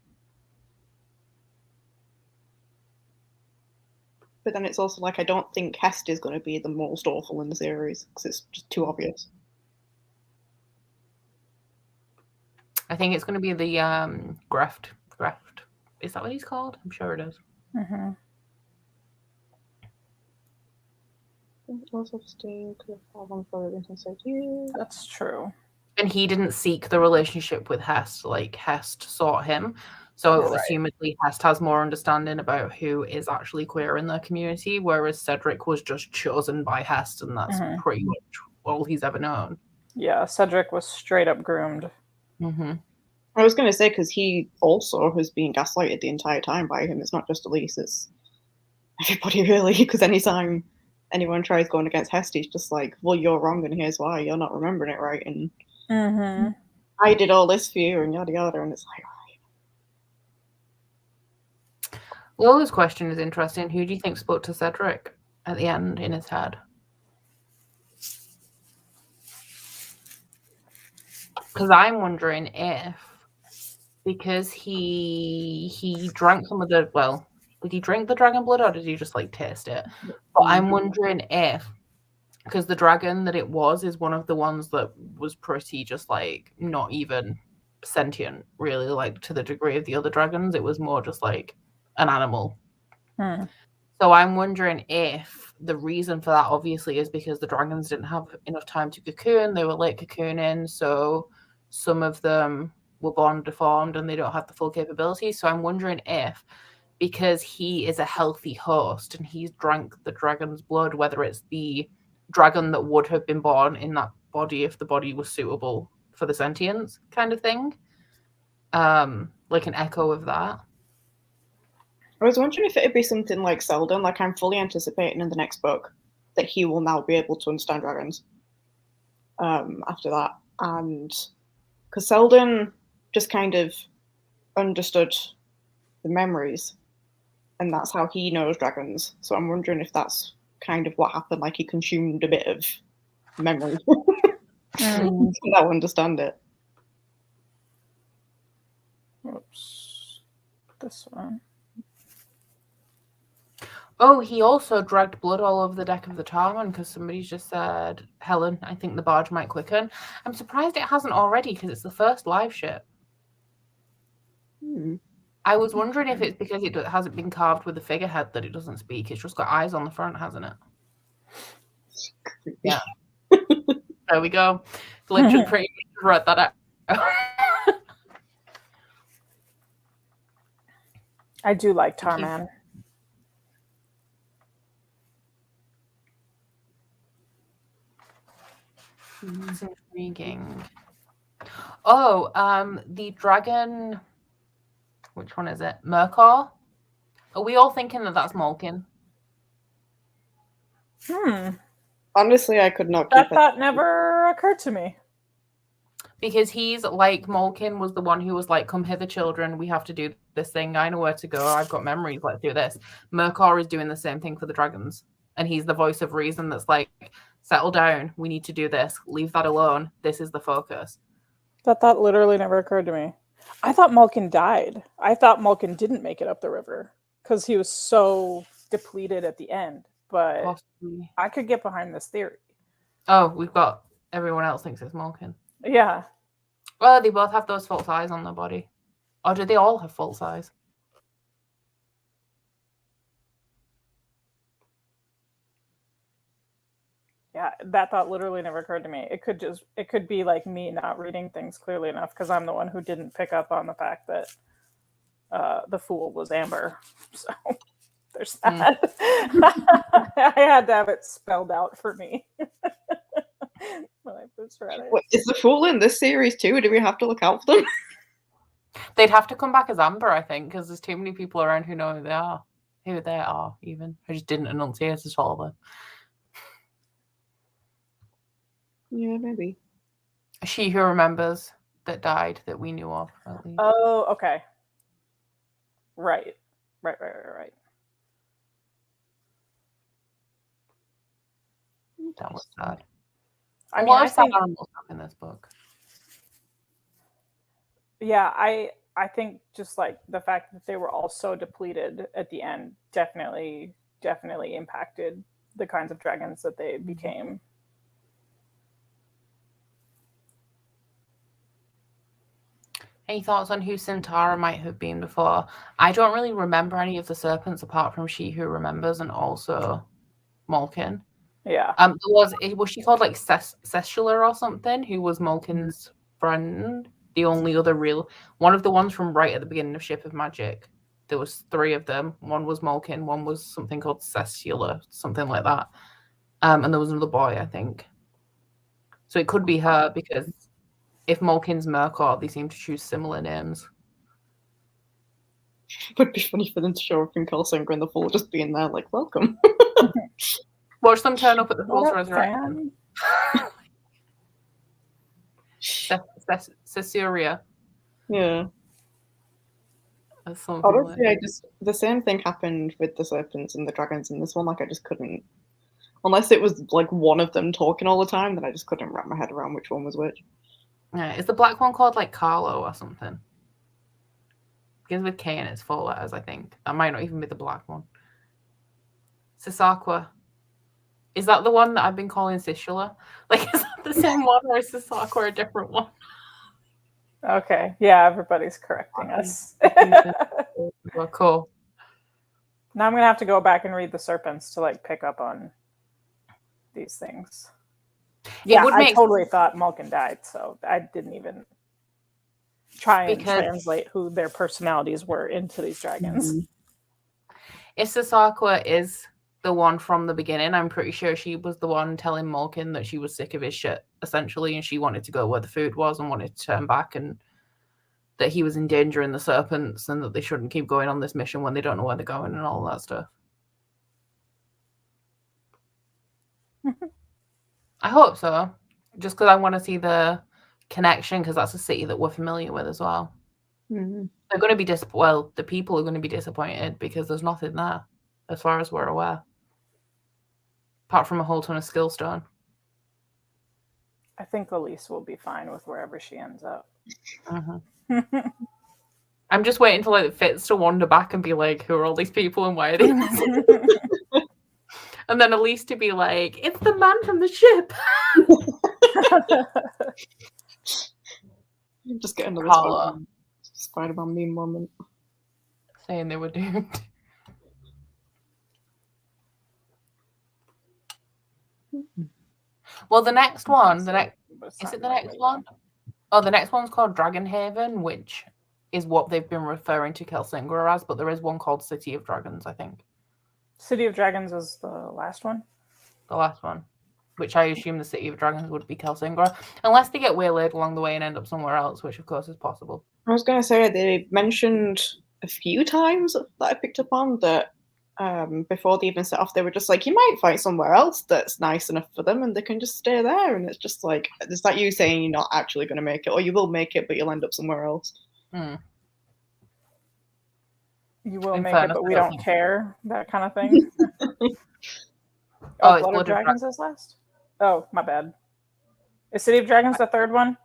But then it's also like, I don't think Hest is going to be the most awful in the series because it's just too obvious. I think it's going to be the Greft. Is that what he's called? I'm sure it is. That's true. And he didn't seek the relationship with Hest, like Hest sought him. So assumedly Hest has more understanding about who is actually queer in the community, whereas Cedric was just chosen by Hest, and that's pretty much all he's ever known. Yeah, Cedric was straight up groomed. I was going to say, because he also has been gaslighted the entire time by him. It's not just Elise, it's everybody really, because anytime anyone tries going against Hest, he's just like, well, you're wrong and here's why, you're not remembering it right, and I did all this for you and yada yada, and it's like, Lola's question is interesting. Who do you think spoke to Cedric at the end in his head? Because I'm wondering if, because he drank some of the, well, did he drink the dragon blood or did he just like taste it? But I'm wondering if, because the dragon that it was is one of the ones that was pretty just like not even sentient, really, like to the degree of the other dragons. It was more just like an animal. So I'm wondering if the reason for that obviously is because the dragons didn't have enough time to cocoon. They were late cocooning, so some of them were born deformed and they don't have the full capability. So I'm wondering if, because he is a healthy host and he's drank the dragon's blood, whether it's the dragon that would have been born in that body if the body was suitable for the sentience kind of thing. Like an echo of that. I was wondering if it'd be something like Selden, like I'm fully anticipating in the next book that he will now be able to understand dragons after that. And because Selden just kind of understood the memories, and that's how he knows dragons. So I'm wondering if that's kind of what happened, like he consumed a bit of memory to now understand it. Oops. This one. Oh, he also dragged blood all over the deck of the Tarman because somebody's just said, Helen, I think the barge might quicken. I'm surprised it hasn't already because it's the first live ship. I was wondering if it's because it hasn't been carved with the figurehead that it doesn't speak. It's just got eyes on the front, hasn't it? Yeah. There we go. Literally pretty much wrote that out. I do like Tarman. It's intriguing. Oh, the dragon. Which one is it? Merkor? Are we all thinking that that's Malkin? Honestly, I could not keep that thought never occurred to me. Because he's like, Malkin was the one who was like, come hither, children, we have to do this thing. I know where to go. I've got memories. Let's do this. Murkor is doing the same thing for the dragons. And he's the voice of reason that's like, settle down. We need to do this. Leave that alone. This is the focus. That thought literally never occurred to me. I thought Malkin died. I thought Malkin didn't make it up the river because he was so depleted at the end. But Possibly. I could get behind this theory. Oh, we've got everyone else thinks it's Malkin. Yeah. Well, they both have those false eyes on their body. Or do they all have false eyes? Yeah, that thought literally never occurred to me. It could be like me not reading things clearly enough because I'm the one who didn't pick up on the fact that the fool was Amber. So there's that. I had to have it spelled out for me when I first read it. What, is the fool in this series too? Do we have to look out for them? They'd have to come back as Amber, I think, because there's too many people around who know who they are. Who they are, even. I just didn't enunciate at all, though. Yeah, maybe. She who remembers that died that we knew of, at least. Oh, okay. Right. Right. That was sad. I mean, a lot I of sad think animals in this book. Yeah, I think just like the fact that they were all so depleted at the end definitely impacted the kinds of dragons that they became. Any thoughts on who Sintara might have been before? I don't really remember any of the serpents apart from She Who Remembers and also Malkin. Yeah. Was she called like Sessula or something? Who was Malkin's friend? The only other real one of the ones from right at the beginning of Ship of Magic. There was 3 of them. One was Malkin. One was something called Sessula, something like that. And there was another boy, I think. So it could be her because if Malkin's Murkor, they seem to choose similar names. It would be funny for them to show up in Kelsinger and the Fool just being there, like, welcome. Watch them turn up at the Fool's Resurrection. Caesarea. Yeah. Honestly, the same thing happened with the serpents and the dragons in this one. Like, I just couldn't, unless it was like one of them talking all the time, then I just couldn't wrap my head around which one was which. Yeah, is the black one called like Carlo or something? Begins with K and it's 4 letters, I think. That might not even be the black one. Sisakwa. Is that the one that I've been calling Sissula? Like, is that the same one or is Sisakwa a different one? Okay. Yeah, everybody's correcting us. Well, cool. Now I'm going to have to go back and read the serpents to like pick up on these things. Yeah, I totally thought Malkin died, so I didn't even try and translate who their personalities were into these dragons. If Sisakwa is the one from the beginning, I'm pretty sure she was the one telling Malkin that she was sick of his shit, essentially, and she wanted to go where the food was and wanted to turn back, and that he was endangering the serpents and that they shouldn't keep going on this mission when they don't know where they're going and all that stuff. I hope so, just because I want to see the connection, because that's a city that we're familiar with as well. Mm-hmm. They're going to be the people are going to be disappointed because there's nothing there, as far as we're aware, apart from a whole ton of skillstone. I think Elise will be fine with wherever she ends up. I'm just waiting for like Fitz to wander back and be like, "Who are all these people and why are they in this?" And then Elise to be like, "It's the man from the ship." Just get another Spider-Man meme moment. Saying they were doomed. Well, the next one, is it the next one? Oh, the next one's called Dragonhaven, which is what they've been referring to Kelsinger as, but there is one called City of Dragons, I think. City of Dragons is the last one? The last one. Which I assume the City of Dragons would be Kelsinger, unless they get waylaid along the way and end up somewhere else, which of course is possible. I was going to say, they mentioned a few times that I picked up on that before they even set off, they were just like, you might find somewhere else that's nice enough for them and they can just stay there. And it's just like, it's like you saying you're not actually going to make it, or you will make it, but you'll end up somewhere else. You will make it, but we don't care. That kind of thing. Blood of Dragons is last? Oh, my bad. Is City of Dragons the third one?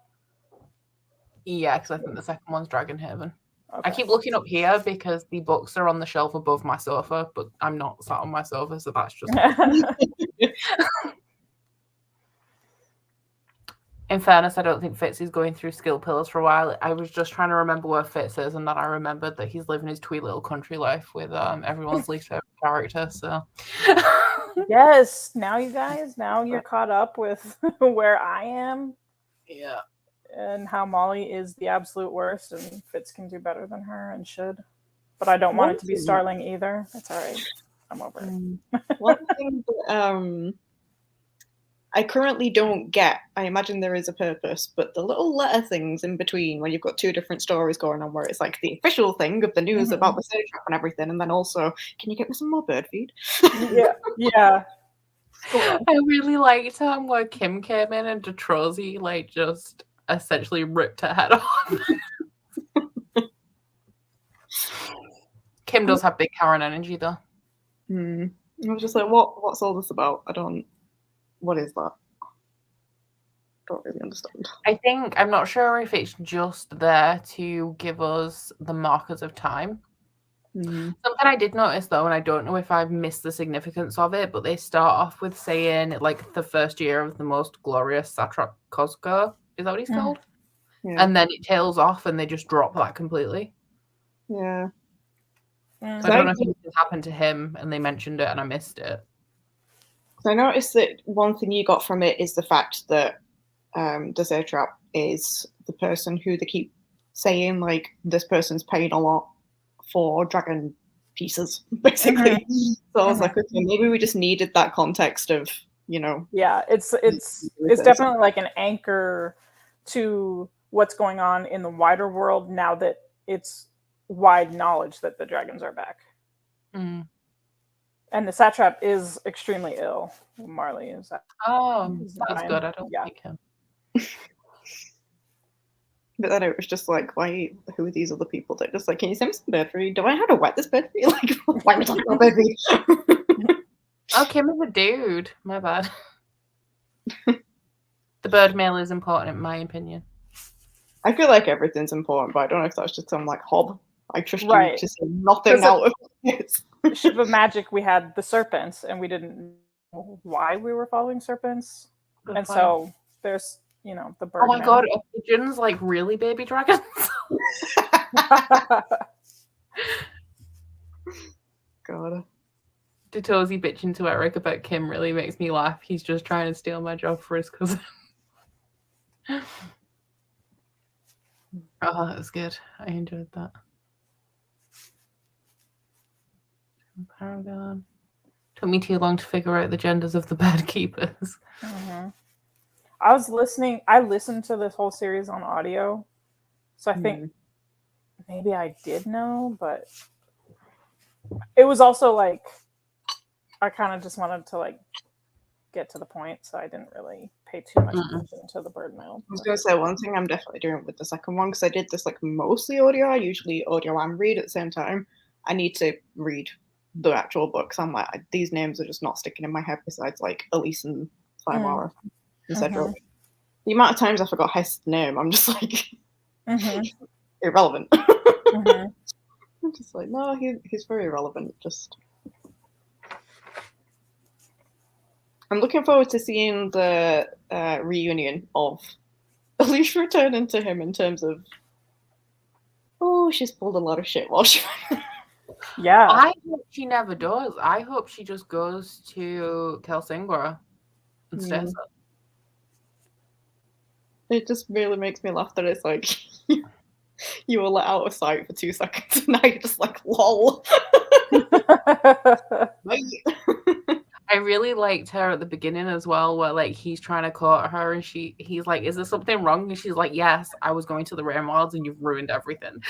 Yeah, because I think the second one's Dragonhaven. Okay. I keep looking up here because the books are on the shelf above my sofa, but I'm not sat on my sofa, so that's just... In fairness, I don't think Fitz is going through skill pillars for a while. I was just trying to remember where Fitz is, and then I remembered that he's living his tweet little country life with everyone's least favorite character, so... Yes, now you guys, now you're caught up with where I am. Yeah. And how Molly is the absolute worst, and Fitz can do better than her and should. But I don't want it to be Starling either. It's all right. I'm over it. One thing that I currently don't get, I imagine there is a purpose, but the little letter things in between when you've got two different stories going on where it's like the official thing of the news about the stage trap and everything, and then also, can you get me some more bird feed? Yeah. I really liked where Kim came in and Detrozy like just essentially ripped her head off. Kim does have big Karen energy though. I was just like, what's all this about? What is that? I don't really understand. I'm not sure if it's just there to give us the markers of time. Something I did notice though, and I don't know if I've missed the significance of it, but they start off with saying like the first year of the most glorious satrap Cosco. Is that what he's called? Yeah. And then it tails off and they just drop that completely. Yeah. I don't know if it happened to him and they mentioned it and I missed it. I noticed that one thing you got from it is the fact that the satrap is the person who they keep saying, like, this person's paying a lot for dragon pieces, basically. So I was like, okay, maybe we just needed that context of, you know. Yeah, it's definitely like an anchor to what's going on in the wider world now that it's wide knowledge that the dragons are back. And the satrap is extremely ill. Marley is. That's good. I don't like him. But then it was just like, who are these other people that just like, can you send me some bird food? Do I know how to wet this bird food? Like, why are we talking about bird food? Oh, Kim is a dude. My bad. The bird mail is important in my opinion. I feel like everything's important, but I don't know if that's just some like hob. I trust you to say nothing out of this. Ship of Magic, we had the serpents, and we didn't know why we were following serpents. And so there's, you know, the bird. Oh my god, are pigeons like really baby dragons? God. Detrozy bitching to Eric about Kim really makes me laugh. He's just trying to steal my job for his cousin. Oh, that was good. I enjoyed that. Paragon. Took me too long to figure out the genders of the bird keepers. I listened to this whole series on audio, so I think maybe I did know, but it was also like I kind of just wanted to like get to the point, so I didn't really pay too much attention to the bird mail. I was going to say one thing I'm definitely doing with the second one, because I did this like mostly audio. I usually audio and read at the same time. I need to read the actual books. I'm like, these names are just not sticking in my head besides like Elise and Cymara and Cedric. The amount of times I forgot Hest's name, I'm just like irrelevant. I'm just like, no, he's very irrelevant. Just I'm looking forward to seeing the reunion of Elise returning to him in terms of she's pulled a lot of shit while she Yeah. I hope she never does. I hope she just goes to Kelsingra and stays up. It just really makes me laugh that it's like you were let out of sight for 2 seconds and now you're just like, lol. I really liked her at the beginning as well, where like he's trying to court her and he's like, is there something wrong? And she's like, yes, I was going to the Rain Wilds and you've ruined everything.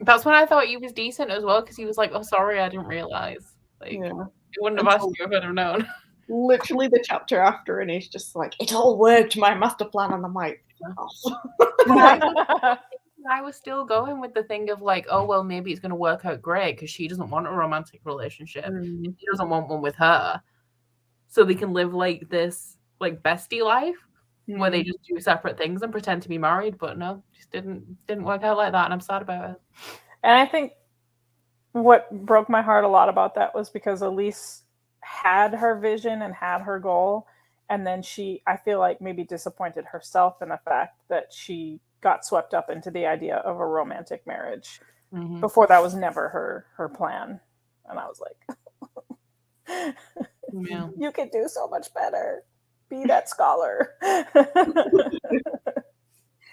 That's when I thought he was decent as well, because he was like, "Oh, sorry, I didn't realize." Like, Yeah. I wouldn't have asked Until you if I'd have known. literally the chapter after, and he's just like, "It all worked, my master plan," and I'm like, I was still going with the thing of like, oh well, maybe it's going to work out great because she doesn't want a romantic relationship. He doesn't want one with her, so they can live like this like bestie life where they just do separate things and pretend to be married. But no, just didn't work out like that, and I'm sad about it. And I think what broke my heart a lot about that was because Elise had her vision and had her goal, and then I feel like maybe disappointed herself in the fact that she got swept up into the idea of a romantic marriage. Before that was never her plan. And I was like, Yeah. You could do so much better. Be that scholar.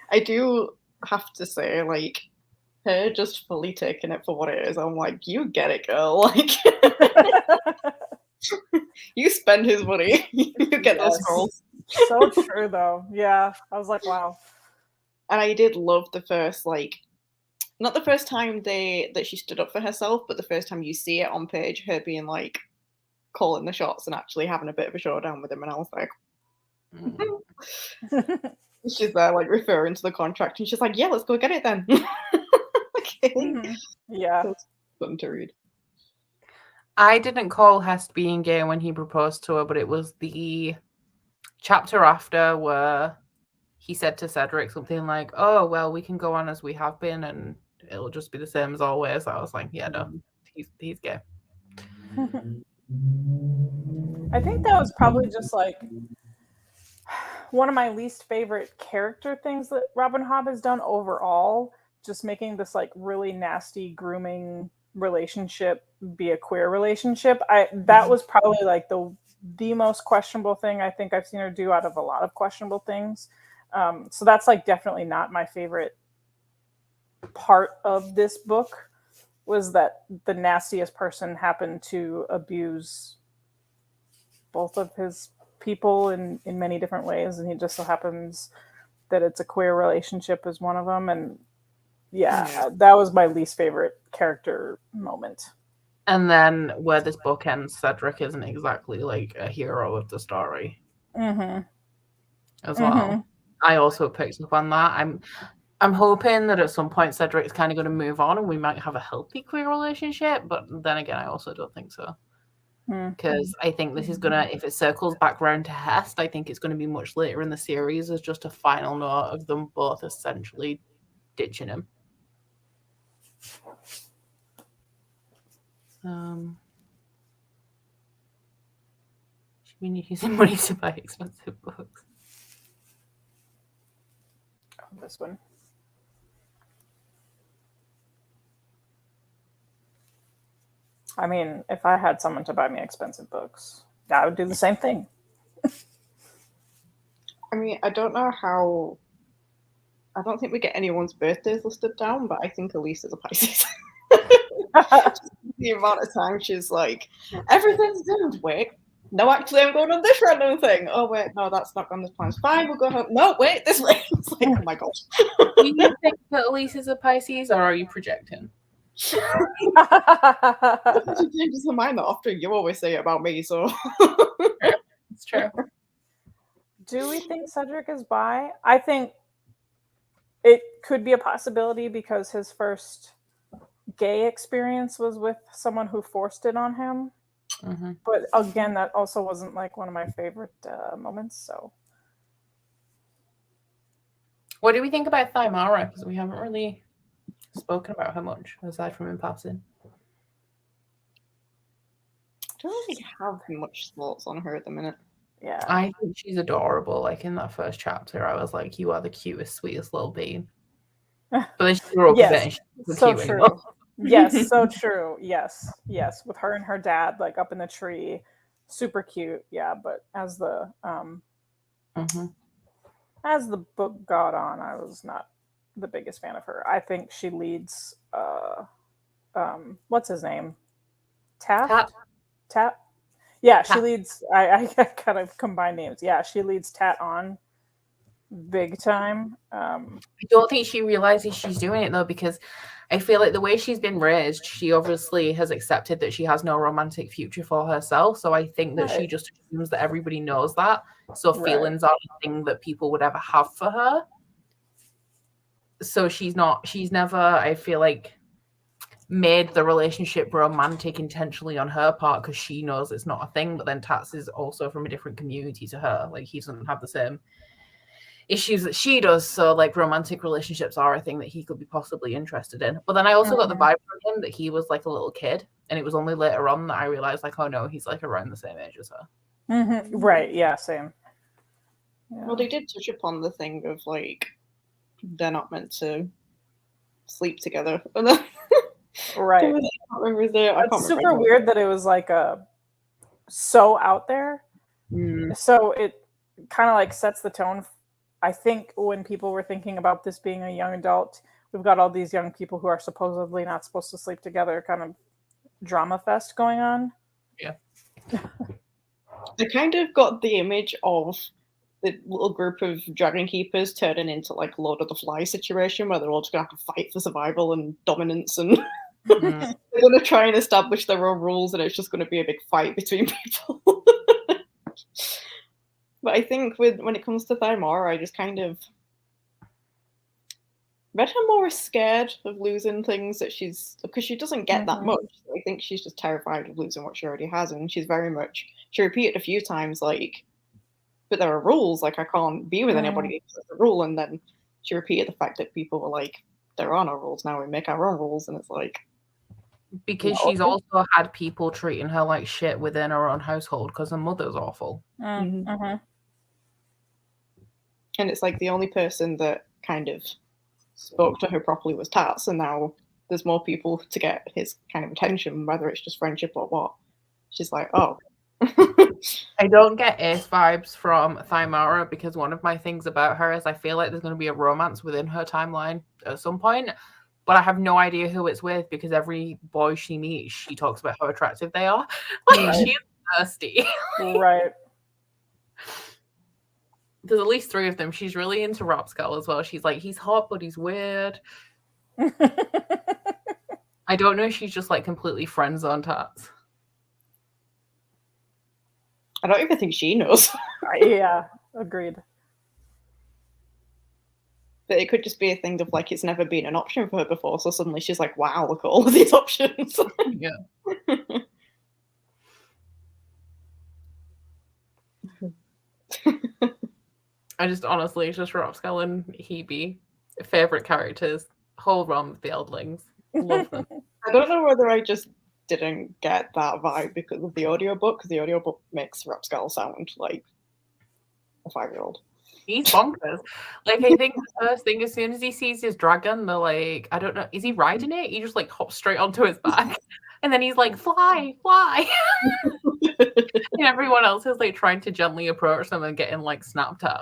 I do have to say, like, her just fully taking it for what it is. I'm like, you get it, girl. Like, you spend his money. You get those scrolls. So true, though. Yeah. I was like, wow. And I did love the first, like, not the first time that she stood up for herself, but the first time you see it on page, her being like calling the shots and actually having a bit of a showdown with him. And I was like, she's there like referring to the contract, and she's like, "Yeah, let's go get it then." Okay. Yeah. That's fun to read. I didn't call Hest being gay when he proposed to her, but it was the chapter after where he said to Cedric something like, "Oh, well, we can go on as we have been, and it'll just be the same as always." I was like, "Yeah, no, he's gay." I think that was probably just like one of my least favorite character things that Robin Hobb has done overall. Just making this like really nasty grooming relationship be a queer relationship. That was probably like the most questionable thing I think I've seen her do out of a lot of questionable things. So that's like definitely not my favorite part of this book, was that the nastiest person happened to abuse both of his people in many different ways, and he just so happens that it's a queer relationship is one of them. And yeah, that was my least favorite character moment. And then where this book ends, Cedric isn't exactly like a hero of the story as well. I also picked up on that. I'm hoping that at some point Cedric's kind of going to move on and we might have a healthy queer relationship, but then again, I also don't think so. Because I think this is gonna, if it circles back round to Hest, I think it's going to be much later in the series as just a final note of them both essentially ditching him. Should we using money to buy expensive books? Oh, this one. I mean, if I had someone to buy me expensive books, I would do the same thing. I mean, I don't think we get anyone's birthdays listed down, but I think Elise is a Pisces. The amount of time she's like, everything's doomed. Wait, no, actually, I'm going on this random thing. Oh, wait, no, that's not on this plan. Fine, we'll go home. No, wait, this way. It's like, oh my gosh. Do you think that Elise is a Pisces, or are you projecting? She changes her mind that often. You always say it about me, so. It's true. Do we think Cedric is bi? I think it could be a possibility because his first gay experience was with someone who forced it on him. But again, that also wasn't like one of my favorite moments. So, what do we think about Thymara? Because we haven't really spoken about her much aside from in passing. I don't really have much thoughts on her at the minute. Yeah, I think she's adorable. Like in that first chapter, I was like, "You are the cutest, sweetest little bean." But then she grew up a bit. And she's so cute true. anymore. Yes, so true. Yes, with her and her dad like up in the tree, super cute. Yeah, but as the book got on, I was not the biggest fan of her. I think she leads. What's his name? Tap. Yeah, she leads. I kind of combine names. Yeah, she leads Tat on big time. I don't think she realizes she's doing it though, because I feel like the way she's been raised, she obviously has accepted that she has no romantic future for herself. So I think that she just assumes that everybody knows that. So feelings are the thing that people would ever have for her. So she's never, I feel like, made the relationship romantic intentionally on her part because she knows it's not a thing. But then Tats is also from a different community to her. Like, he doesn't have the same issues that she does, so like romantic relationships are a thing that he could be possibly interested in. But then I also got the vibe from him that he was like a little kid, and it was only later on that I realized, like, oh no, he's like around the same age as her. Right, yeah, same. Yeah. Well, they did touch upon the thing of like they're not meant to sleep together. Right. It's super weird that it was like so out there. So it kind of like sets the tone. I think when people were thinking about this being a young adult, we've got all these young people who are supposedly not supposed to sleep together, kind of drama fest going on. Yeah. I kind of got the image of the little group of dragon keepers turning into like Lord of the Flies situation where they're all just going to have to fight for survival and dominance, and they're going to try and establish their own rules, and it's just going to be a big fight between people. But I think when it comes to Thymara, I just kind of read her more scared of losing things that because she doesn't get that much. I think she's just terrified of losing what she already has, and she's very much, she repeated a few times, like, but there are rules, like I can't be with anybody because there's a rule, and then she repeated the fact that people were like, there are no rules now, we make our own rules, and it's like, because she's also had people treating her like shit within her own household because her mother's awful. And it's like the only person that kind of spoke to her properly was Tats, and now there's more people to get his kind of attention, whether it's just friendship or what. She's like, oh. I don't get Ace vibes from Thymara because one of my things about her is I feel like there's going to be a romance within her timeline at some point, but I have no idea who it's with because every boy she meets, she talks about how attractive they are. Like, she's thirsty. Right. There's at least 3 of them. She's really into Rapskull as well. She's like, he's hot, but he's weird. I don't know if she's just like completely friends on Tats. I don't even think she knows. Yeah, agreed. But it could just be a thing of like it's never been an option for her before, so suddenly she's like, wow, look at all of these options. Yeah. I just honestly, it's just Rapskull and Hebe, favorite characters. Whole run with the Eldlings. Love them. I don't know whether I just didn't get that vibe because of the audiobook, because the audiobook makes Rapskull sound like a 5-year-old. He's bonkers. Like, I think the first thing, as soon as he sees his dragon, they're like, I don't know, is he riding it? He just like hops straight onto his back. And then he's like, fly, fly. And everyone else is like trying to gently approach them and getting like snapped at.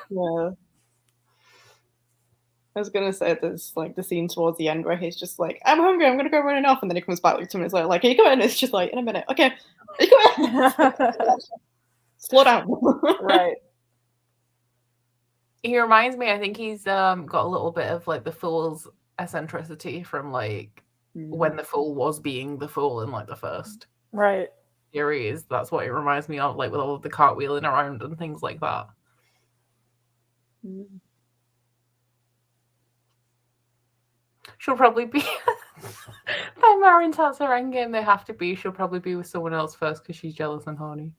Yeah. I was gonna say there's like the scene towards the end where he's just like, I'm hungry, I'm gonna go running off, and then he comes back like 2 minutes later, like, are you coming? It's just like, in a minute, okay. Are you coming? Slow down. Right. He reminds me, I think he's got a little bit of like the Fool's eccentricity from like when the Fool was being the Fool in like the first series. That's what it reminds me of, like with all of the cartwheeling around and things like that. She'll probably be Thymara and Tats are endgame. They have to be. She'll probably be with someone else first because she's jealous and horny.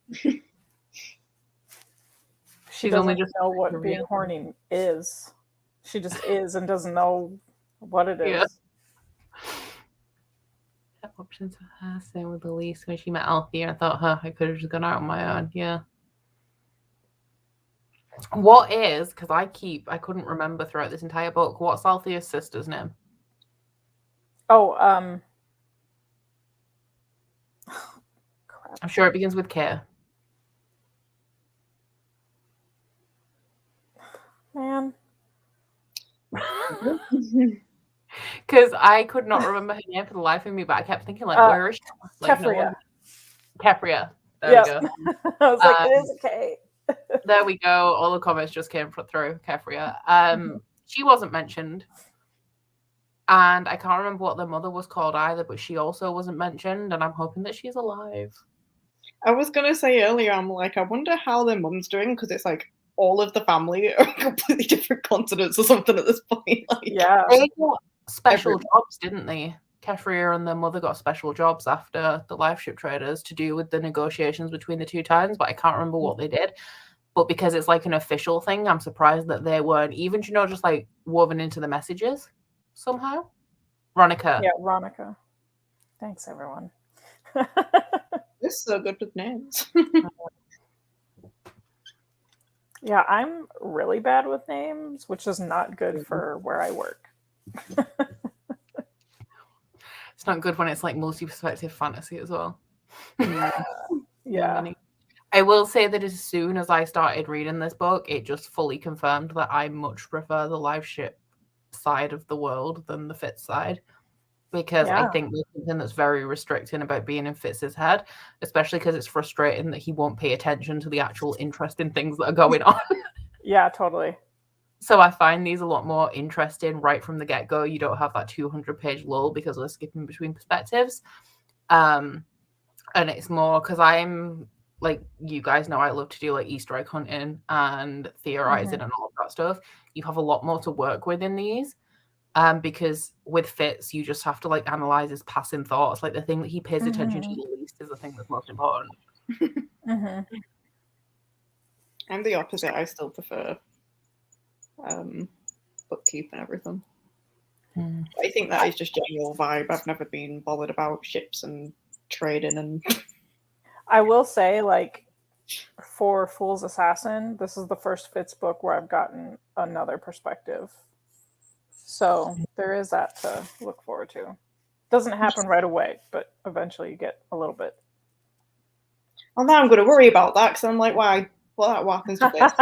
She's only just know what being horny is. She just is and doesn't know what it is. Yeah. Options for her. Same with Elise when she met Althea. I thought, I could have just gone out on my own. Yeah. What is, because I couldn't remember throughout this entire book, what's Althea's sister's name? Oh, crap. I'm sure it begins with K. Man. Because I could not remember her name for the life of me, but I kept thinking, like, where is she? Like, Kefria. Kefria. There we go. I was like, it is okay. There we go. All the comments just came through. Kefria. She wasn't mentioned. And I can't remember what the mother was called either, but she also wasn't mentioned, and I'm hoping that she's alive. I was going to say earlier, I'm like, I wonder how their mum's doing, because it's like all of the family are completely different continents or something at this point. Like, Yeah. They got special jobs, didn't they? Kefria and their mother got special jobs after the Liveship Traiders to do with the negotiations between the two towns, but I can't remember what they did. But because it's like an official thing, I'm surprised that they weren't even, just like woven into the messages somehow. Ronica. Yeah, Ronica. Thanks, everyone. This is so good with names. Yeah, I'm really bad with names, which is not good for where I work. It's not good when it's like multi-perspective fantasy as well. Yeah. I will say that as soon as I started reading this book, it just fully confirmed that I much prefer the Liveship side of the world than the Fitz side. Because I think there's something that's very restricting about being in Fitz's head, especially because it's frustrating that he won't pay attention to the actual interesting things that are going on. Yeah, totally. So I find these a lot more interesting right from the get-go. You don't have that 200-page lull because we're skipping between perspectives. And it's more because I'm, like, you guys know I love to do like Easter egg hunting and theorizing and all of that stuff. You have a lot more to work with in these. Because with Fitz, you just have to like analyze his passing thoughts. Like the thing that he pays attention to the least is the thing that's most important. I'm the opposite. I still prefer bookkeep and everything. I think that is just general vibe. I've never been bothered about ships and trading and. I will say, like, for Fool's Assassin, this is the first Fitz book where I've gotten another perspective. So there is that to look forward to. Doesn't happen right away, but eventually you get a little bit. Well, now I'm going to worry about that because I'm like, why? What happens to Fitz?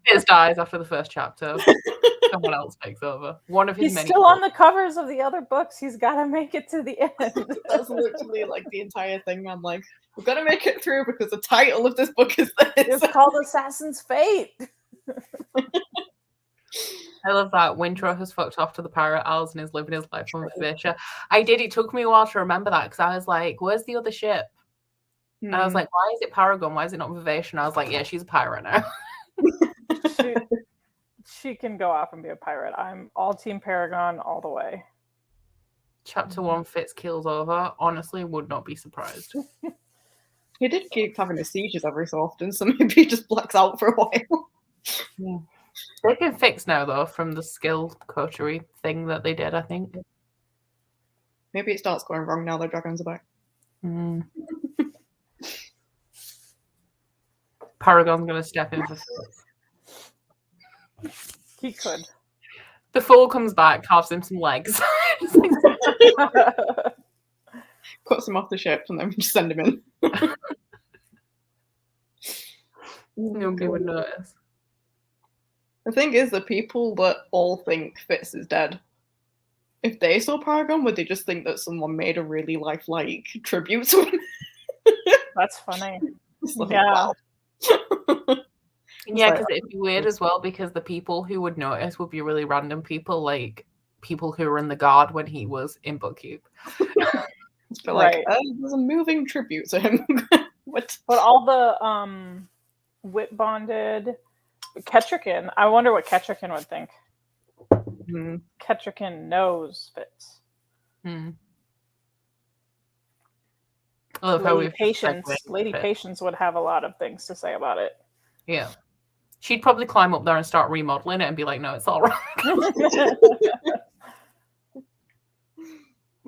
Fitz dies after the first chapter. Someone else takes over. One of his He's many still on the covers of the other books. He's got to make it to the end. That's literally like the entire thing. I'm like, we've got to make it through because the title of this book is this. It's called Assassin's Fate. I love that. Wintro has fucked off to the Pirate Isles and is living his life on Fisher. It took me a while to remember that because I was like, where's the other ship? And I was like, why is it Paragon? Why is it not Vivation? I was like, yeah, she's a pirate now. She can go off and be a pirate. I'm all Team Paragon all the way. Chapter 1, Fitz kills over. Honestly, would not be surprised. He did keep having his seizures every so often, so maybe he just blacks out for a while. Yeah. They've been fixed now, though, from the skill coterie thing that they did, I think. Maybe it starts going wrong now that dragons are back. Paragon's going to step in for Fitz. He could. The Fool comes back, carves him some legs. Cuts him off the ship and then just send him in. Nobody would notice. The thing is, the people that all think Fitz is dead, if they saw Paragon, would they just think that someone made a really lifelike tribute to him? That's funny. Like, yeah. Wow. Yeah, because it'd be weird as well, because the people who would notice would be really random people, like people who were in the guard when he was in Bookkeep. But like, there's a moving tribute to him. What? But all the wit bonded Ketrican, I wonder what Ketrican would think. Ketrican knows Fitz. I love how Lady Patience would have a lot of things to say about it. Yeah. She'd probably climb up there and start remodeling it and be like, no, it's all right.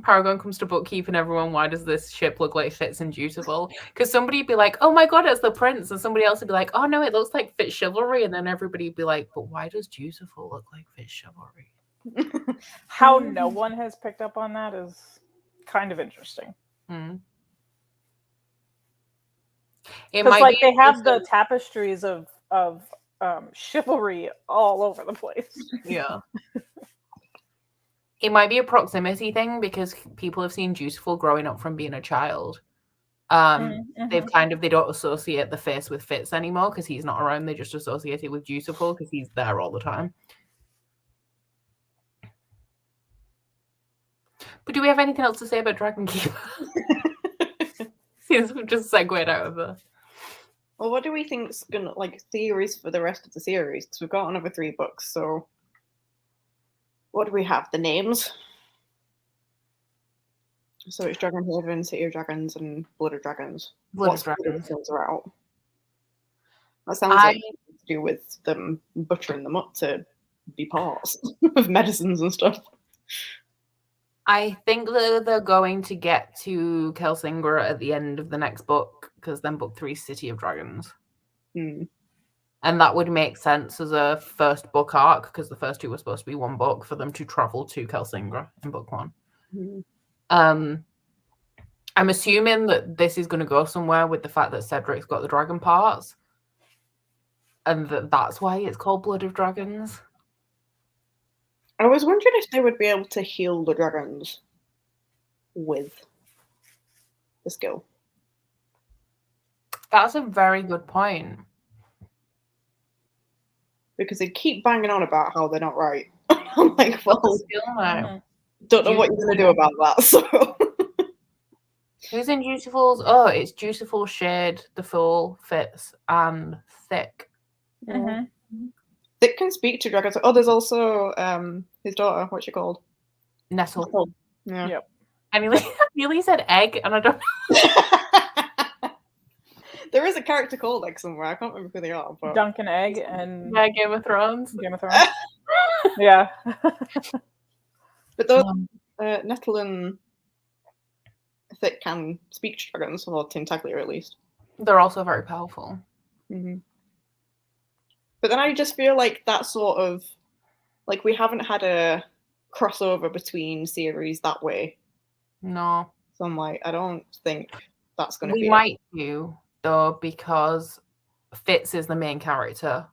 Paragon comes to Bookkeep and everyone, why does this ship look like Fitz and Dutiful? Because somebody'd be like, oh my god, it's the prince. And somebody else would be like, oh no, it looks like Fitz Chivalry. And then everybody'd be like, but why does Dutiful look like Fitz Chivalry? How no one has picked up on that is kind of interesting. Because like they have the tapestries of chivalry all over the place. Yeah. It might be a proximity thing because people have seen Dutiful growing up from being a child. They've they don't associate the face with Fitz anymore because he's not around. They just associate it with Dutiful because he's there all the time. But do we have anything else to say about Dragon Keeper? Since we've just segued out of the... Well, what do we think's gonna theories for the rest of the series? Because we've got another 3 books. So, what do we have? The names. So it's Dragon Haven, City of Dragons, and Blood of Dragons. Blood of Dragons. Are out. That sounds like to do with them butchering them up to be parts of medicines and stuff. I think that they're going to get to Kelsingra at the end of the next book, because then book 3 is City of Dragons. And that would make sense as a first book arc, because the first 2 were supposed to be 1 book for them to travel to Kelsingra in book 1. I'm assuming that this is going to go somewhere with the fact that Cedric's got the dragon parts, and that's why it's called Blood of Dragons. I was wondering if they would be able to heal the dragons with the skill. That's a very good point. Because they keep banging on about how they're not right. I'm like, well, don't know what you're going to do about that, so... Who's in Dutiful's? Oh, it's Dutiful, Shade, The Fool, Fitz, and Thick. Thick can speak to dragons. Oh, there's also his daughter. What's she called? Nestle. Yeah. Yep. I nearly said egg, and I don't... There is a character called Egg somewhere. I can't remember who they are. But... Duncan Egg and... Yeah, Game of Thrones. Yeah. But those Nettle and Thick can speak to dragons, or Tintaglia at least. They're also very powerful. But then I just feel like that sort of... we haven't had a crossover between series that way. No. So I'm like, I don't think that's going to be... We might do, though, because Fitz is the main character.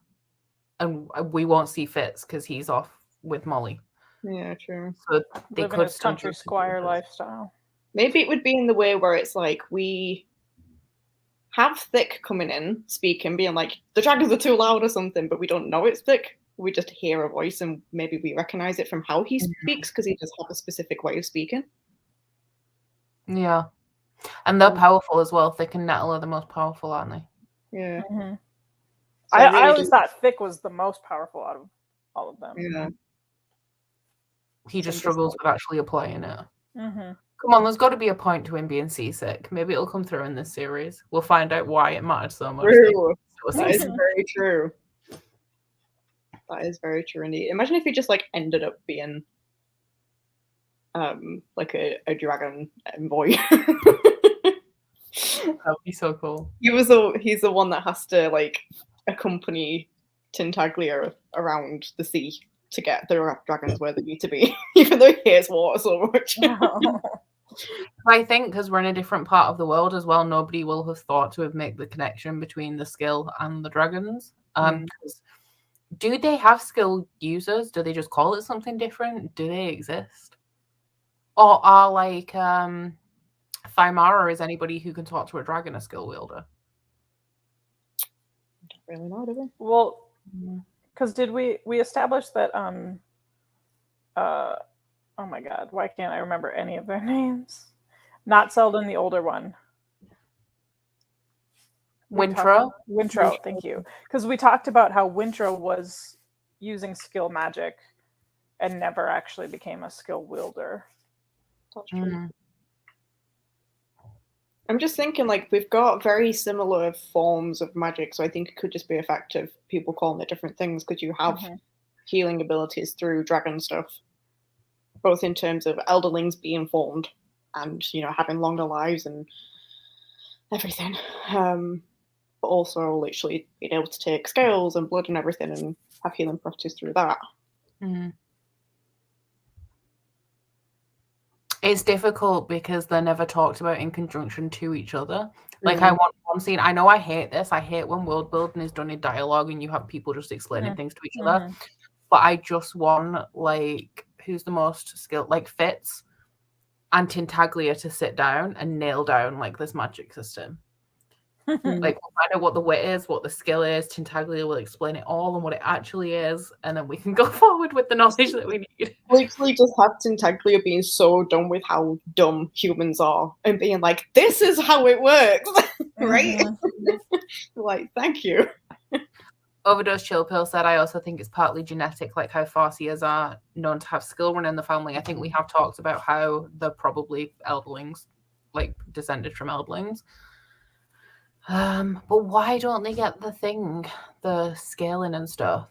And we won't see Fitz because he's off with Molly. Yeah, true. So they Living could his country squire lifestyle. Maybe it would be in the way where it's we have Thick coming in, speaking, being like, the dragons are too loud or something, but we don't know it's Thick. We just hear a voice and maybe we recognize it from how he speaks because he does have a specific way of speaking. Yeah. And they're powerful as well. Thick and Nettle are the most powerful, aren't they? Yeah. So I I always thought Thick was the most powerful out of all of them. Yeah. He just struggles with actually applying it. Come on, there's got to be a point to him being seasick. Maybe it'll come through in this series. We'll find out why it mattered so much. True. That is very true. That is very true indeed. Imagine if he just ended up being a dragon envoy. That'd be so cool. He's the one that has to accompany Tintaglia around the sea to get the dragons where they need to be, even though he hates water so much. I think because we're in a different part of the world as well, nobody will have thought to have made the connection between the skill and the dragons. Do they have skill users? Do they just call it something different? Do they exist? Or are Thymara is anybody who can talk to a dragon a skill wielder? I don't really know, do we? Well, because did we establish that oh my god, why can't I remember any of their names? Not Selden, the older one. Wintro, thank you. Because we talked about how Wintro was using skill magic and never actually became a skill wielder. That's true. I'm just thinking, we've got very similar forms of magic, so I think it could just be a fact of people calling it different things, because you have healing abilities through dragon stuff, both in terms of elderlings being formed and, having longer lives and everything. But also literally being able to take scales and blood and everything and have healing properties through that. It's difficult because they're never talked about in conjunction to each other. I want one scene. I know I hate this. I hate when world building is done in dialogue and you have people just explaining things to each other. But I just want, who's the most skilled? Fitz. and Tintaglia to sit down and nail down like this magic system. Like, we'll find out what the wit is, what the skill is. Tintaglia will explain it all and what it actually is, and then we can go forward with the knowledge that we need. Literally just have Tintaglia being so done with how dumb humans are and being like, this is how it works, right? Like, thank you. Overdose Chill Pill said, I also think it's partly genetic, like how Farseers are known to have skill run in the family. I think we have talked about how they're probably Eldlings, like descended from Eldlings. But why don't they get the thing, the scaling and stuff?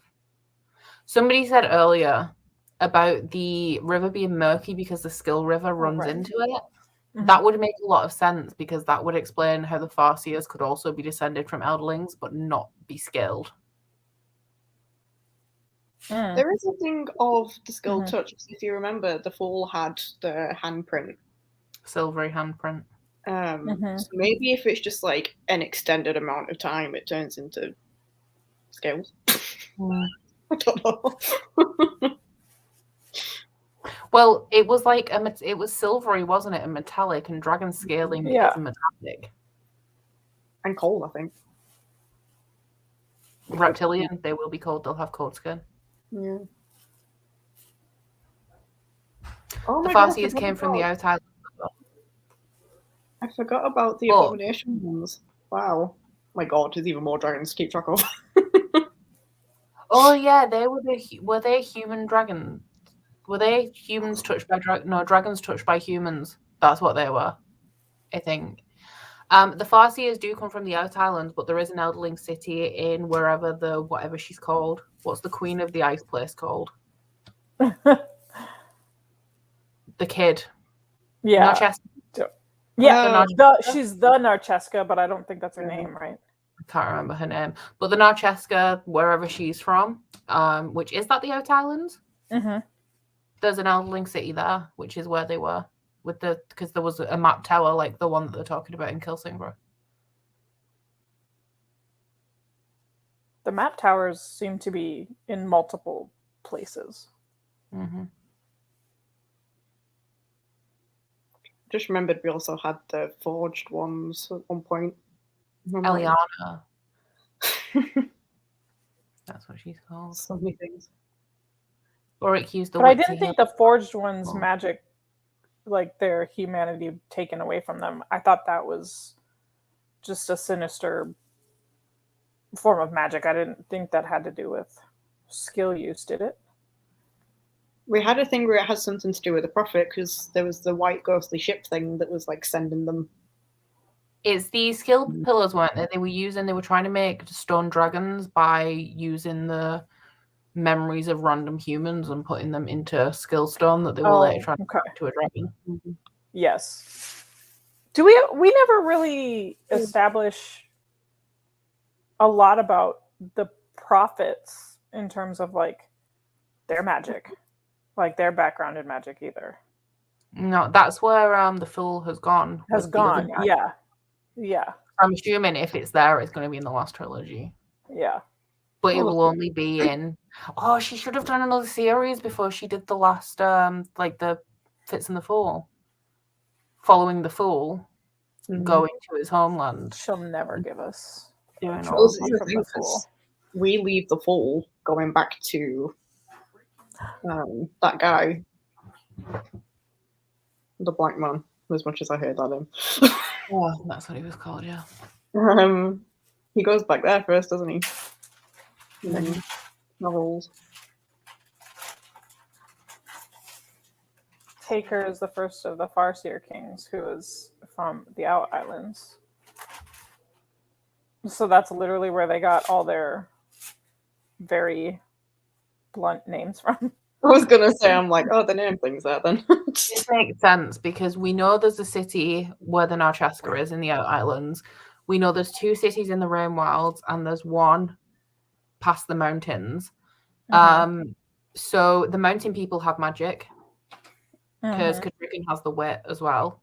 Somebody said earlier about the river being murky because the skill river runs into it. That would make a lot of sense because that would explain how the Farseers could also be descended from Eldlings but not be skilled. There is a thing of the skill touch. If you remember, the Fool had the handprint. Silvery handprint. So maybe if it's just like an extended amount of time, it turns into skills. I don't know. Well, it was like it was silvery, wasn't it, and metallic, and dragon scaling is metallic. And cold, I think. Reptilian, they will be cold. They'll have cold skin. Yeah. The Farseers came from the outside. I forgot about the abomination ones. Wow. My God, there's even more dragons to keep track of. Oh yeah, were they human dragons? Were they humans touched by dragons touched by humans? That's what they were, I think. The Farseers do come from the Out Islands, but there is an Eldling city in wherever whatever she's called. What's the queen of the ice place called? The kid. Yeah. Narcheska. Yeah, she's the Narcheska, but I don't think that's her name, right? I can't remember her name. But the Narcheska, wherever she's from, which is that the Out Islands? There's an Eldling city there, which is where they were. Because there was a map tower like the one that they're talking about in Kilsingborough. The map towers seem to be in multiple places. Just remembered we also had the forged ones at one point. Eliana. That's what she's called. So many things. Boric used the But I didn't think the forged ones' magic, like their humanity taken away from them. I thought that was just a sinister form of magic. I didn't think that had to do with skill use, did it? We had a thing where it has something to do with the prophet because there was the white ghostly ship thing that was like sending them. It's the skill pillars, weren't they? They were trying to make stone dragons by using the memories of random humans and putting them into skill stone that they were later trying to turn to a dragon. Yes. We never really establish a lot about the prophets in terms of like their magic, like their background in magic either. No, that's where the Fool has gone. Yeah. I'm assuming if it's there, it's going to be in the last trilogy. Yeah. But it will only be in... Oh, she should have done another series before she did the last, like the Fitz and the Fool. Following the Fool, going to his homeland. She'll never give us... We leave the Fool going back to that guy. The black man, as much as I heard that name. Oh, that's what he was called, yeah. He goes back there first, doesn't he? Novels. Taker is the first of the Farseer kings who is from the Out Islands. So that's literally where they got all their very blunt names from. I was going to say, I'm like, oh, they name things there then. It makes sense because we know there's a city where the Narcheska is in the Out Islands. We know there's 2 cities in the Rain Wilds and there's one past the mountains. So the mountain people have magic because Kadrigan has the wit as well.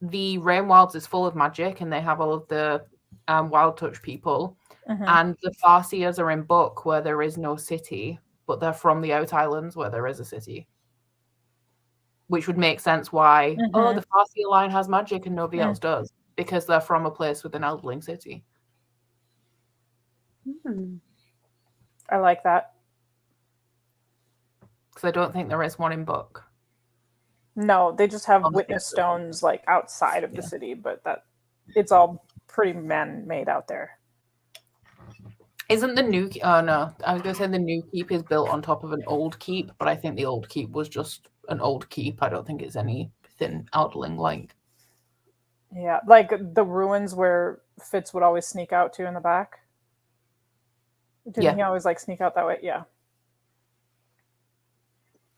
The Rain Wilds is full of magic and they have all of the wild touch people. And the Farseers are in Book where there is no city, but they're from the Out Islands where there is a city. which would make sense why, oh, Mhm. the Farseer line has magic and nobody else does, because they're from a place with an elderling city. I like that. Because I don't think there is one in book. No, they just have Obviously, witness stones like outside of the city, but that it's all pretty man-made out there. Isn't the new? Oh no, I was going to say the new keep is built on top of an old keep, but I think the old keep was just an old keep. I don't think it's anything elderling like. Yeah, like the ruins where Fitz would always sneak out to in the back. Didn't he always like sneak out that way? Yeah.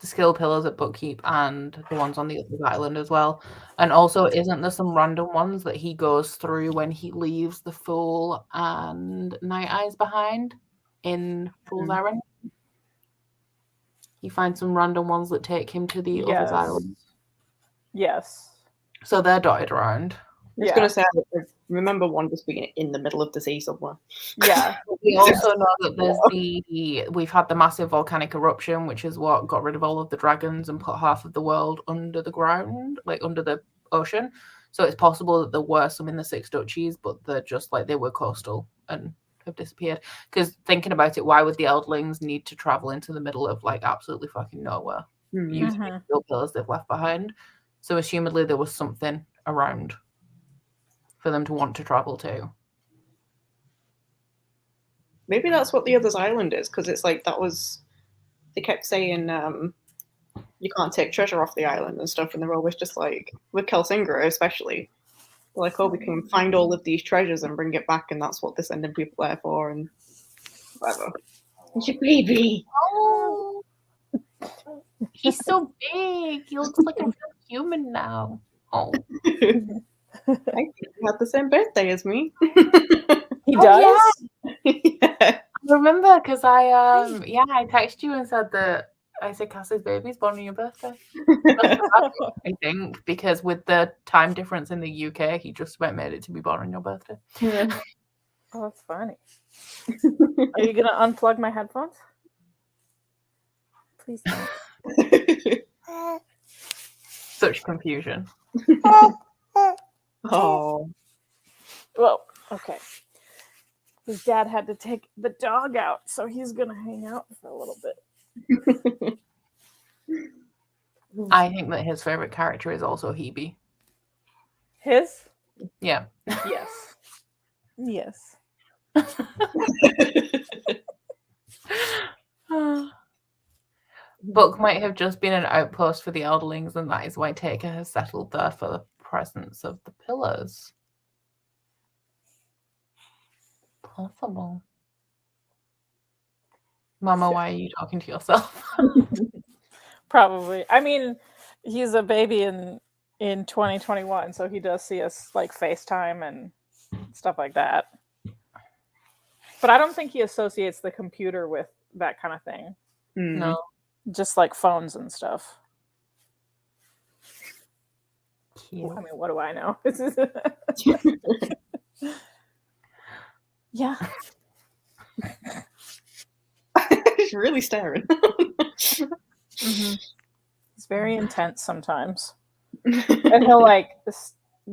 The skill pillars at Bookkeep and the ones on the other island as well. And also, isn't there some random ones that he goes through when he leaves the Fool and Night Eyes behind in Fool's Errand? He finds some random ones that take him to the other island. Yes. So they're dotted around. I was going to say, I remember one just being in the middle of the sea somewhere. Yeah. We also know that we've had the massive volcanic eruption, which is what got rid of all of the dragons and put half of the world under the ground, like under the ocean. So it's possible that there were some in the Six Duchies, but they're just like they were coastal and have disappeared. Because thinking about it, why would the Eldlings need to travel into the middle of like absolutely fucking nowhere using the skill pillars they've left behind? So assumedly there was something around for them to want to travel to. Maybe that's what the other's island is, because it's like they kept saying you can't take treasure off the island and stuff, and they're always just like, with Kelsingra especially, like, oh, we can find all of these treasures and bring it back, and that's what they're sending people there for, and whatever. It's your baby. Oh, he's so big. He looks like a real human now. Oh. I think he had the same birthday as me. He does? Yeah. I remember because I texted you and said that I said Cassie's baby's born on your birthday. I think because with the time difference in the UK, he just about made it to be born on your birthday. Yeah. Oh, that's funny. Are you gonna unplug my headphones? Please don't. Such confusion. Oh. Well, okay. His dad had to take the dog out, so he's gonna hang out for a little bit. I think that his favorite character is also Hebe. His? Yeah. Yes. Yes. Book might have just been an outpost for the Elderlings, and that is why Taker has settled there for the presence of the pillars. Possible. Mama, why are you talking to yourself? Probably. I mean, he's a baby in 2021, so he does see us like FaceTime and stuff like that. But I don't think he associates the computer with that kind of thing. No. Just like phones and stuff. Cute. I mean, what do I know? Yeah. He's really staring. He's very intense sometimes. And he'll like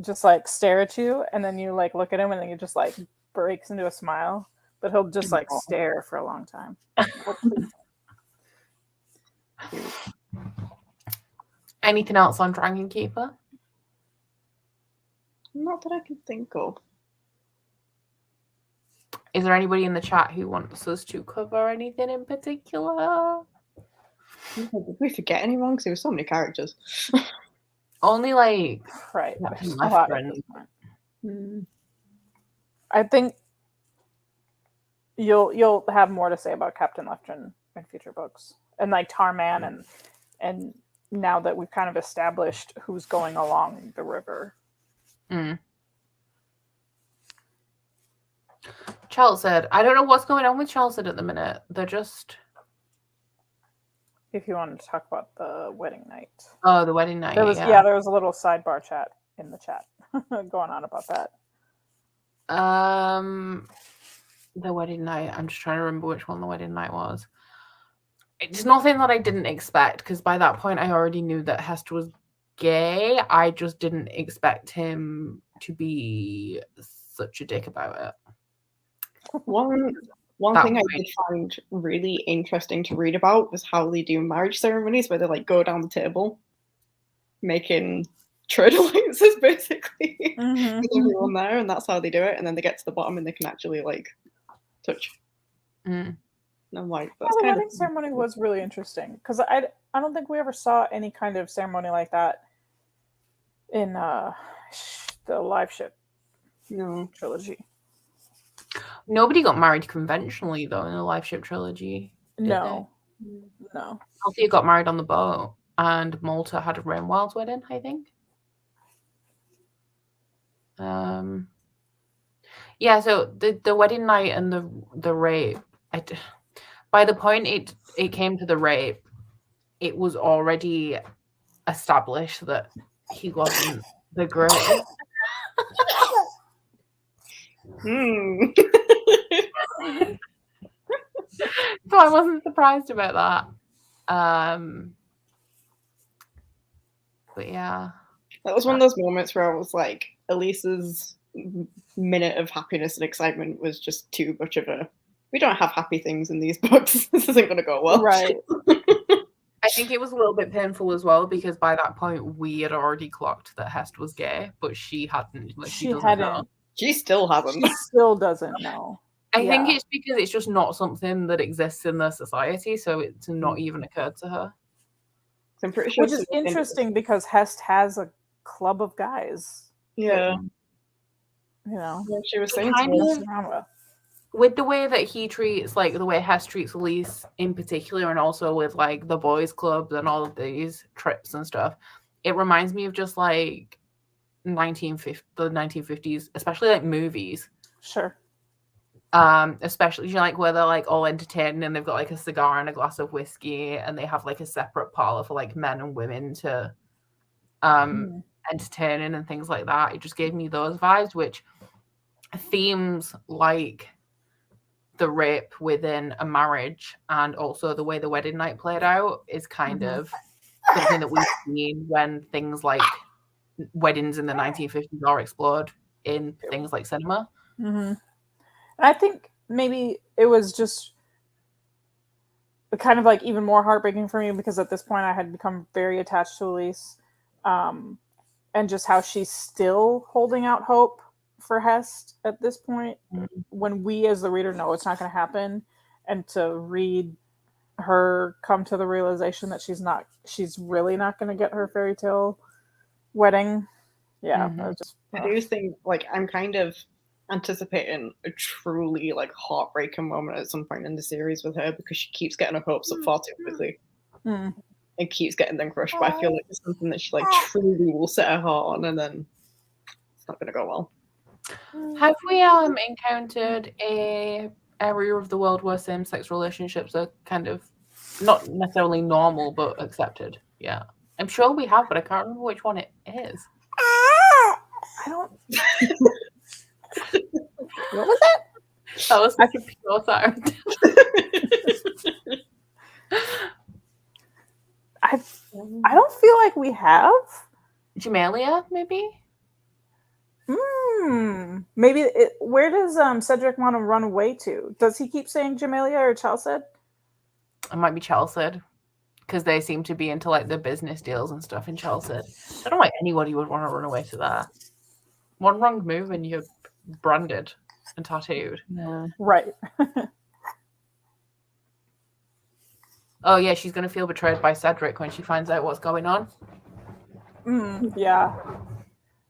just like stare at you, and then you like look at him, and then he just like breaks into a smile. But he'll just like stare for a long time. Anything else on Dragon Keeper? Not that I can think of. Is there anybody in the chat who wants us to cover anything in particular? Did we forget anyone? Because there were so many characters. Only like right. I think you'll have more to say about Captain Leftrin in future books, and like Tarman, and now that we've kind of established who's going along the river. Chelsead. I don't know what's going on with Chelsead at the minute. They're just... If you wanted to talk about the wedding night. Oh, the wedding night. There was there was a little sidebar chat in the chat going on about that. The wedding night. I'm just trying to remember which one the wedding night was. It's nothing that I didn't expect, because by that point I already knew that Hest was gay. I just didn't expect him to be such a dick about it. One thing I did find really interesting to read about was how they do marriage ceremonies, where they like go down the table making trade alliances basically with everyone there, and that's how they do it. And then they get to the bottom and they can actually like touch. Mm. And I'm like, that's the wedding ceremony was really interesting, because I don't think we ever saw any kind of ceremony like that in the Liveship trilogy. Nobody got married conventionally though in the Liveship trilogy. No. Althea got married on the boat, and Malta had a Rain Wild wedding, I think. Yeah, so the wedding night and the rape, by the point it came to the rape, it was already established that he wasn't the greatest. So I wasn't surprised about that. But yeah. That was one of those moments where I was like, Elisa's minute of happiness and excitement was just too much of a, we don't have happy things in these books. This isn't going to go well. Right. I think it was a little bit painful as well, because by that point we had already clocked that Hest was gay, but she hadn't. Like, she doesn't know. She still hasn't. She still doesn't know. I think it's because it's just not something that exists in their society, so it's not even occurred to her. I'm pretty sure. Which is interesting, because Hest has a club of guys. Yeah. You know, she was saying with the way that he treats, like the way Hest treats Elise in particular, and also with like the boys' clubs and all of these trips and stuff, it reminds me of just like the 1950s, especially like movies. Sure. Especially, you know, like where they're like all entertaining and they've got like a cigar and a glass of whiskey, and they have like a separate parlor for like men and women to entertaining and things like that. It just gave me those vibes, which themes like the rape within a marriage and also the way the wedding night played out is kind of something that we've seen when things like weddings in the 1950s are explored in things like cinema. I think maybe it was just kind of like even more heartbreaking for me, because at this point I had become very attached to Elise, and just how she's still holding out hope for Hest at this point, when we as the reader know it's not going to happen, and to read her come to the realization that she's really not going to get her fairy tale wedding. Yeah. I do think, like, I'm kind of anticipating a truly like heartbreaking moment at some point in the series with her, because she keeps getting her hopes up far too quickly and keeps getting them crushed. But I feel like it's something that she like truly will set her heart on, and then it's not going to go well. Have we encountered a area of the world where same-sex relationships are kind of not necessarily normal but accepted? Yeah, I'm sure we have, but I can't remember which one it is. I don't. What was that? That was like a pure sound. I don't feel like we have. Jamelia, maybe? Maybe. Where does Cedric want to run away to? Does he keep saying Jamelia or Chelsea? It might be Chelsea, because they seem to be into like the business deals and stuff in Chelsea. I don't know why anybody would want to run away to that. One wrong move and you're branded and tattooed. Yeah. Right. Oh yeah, she's gonna feel betrayed by Cedric when she finds out what's going on. Yeah.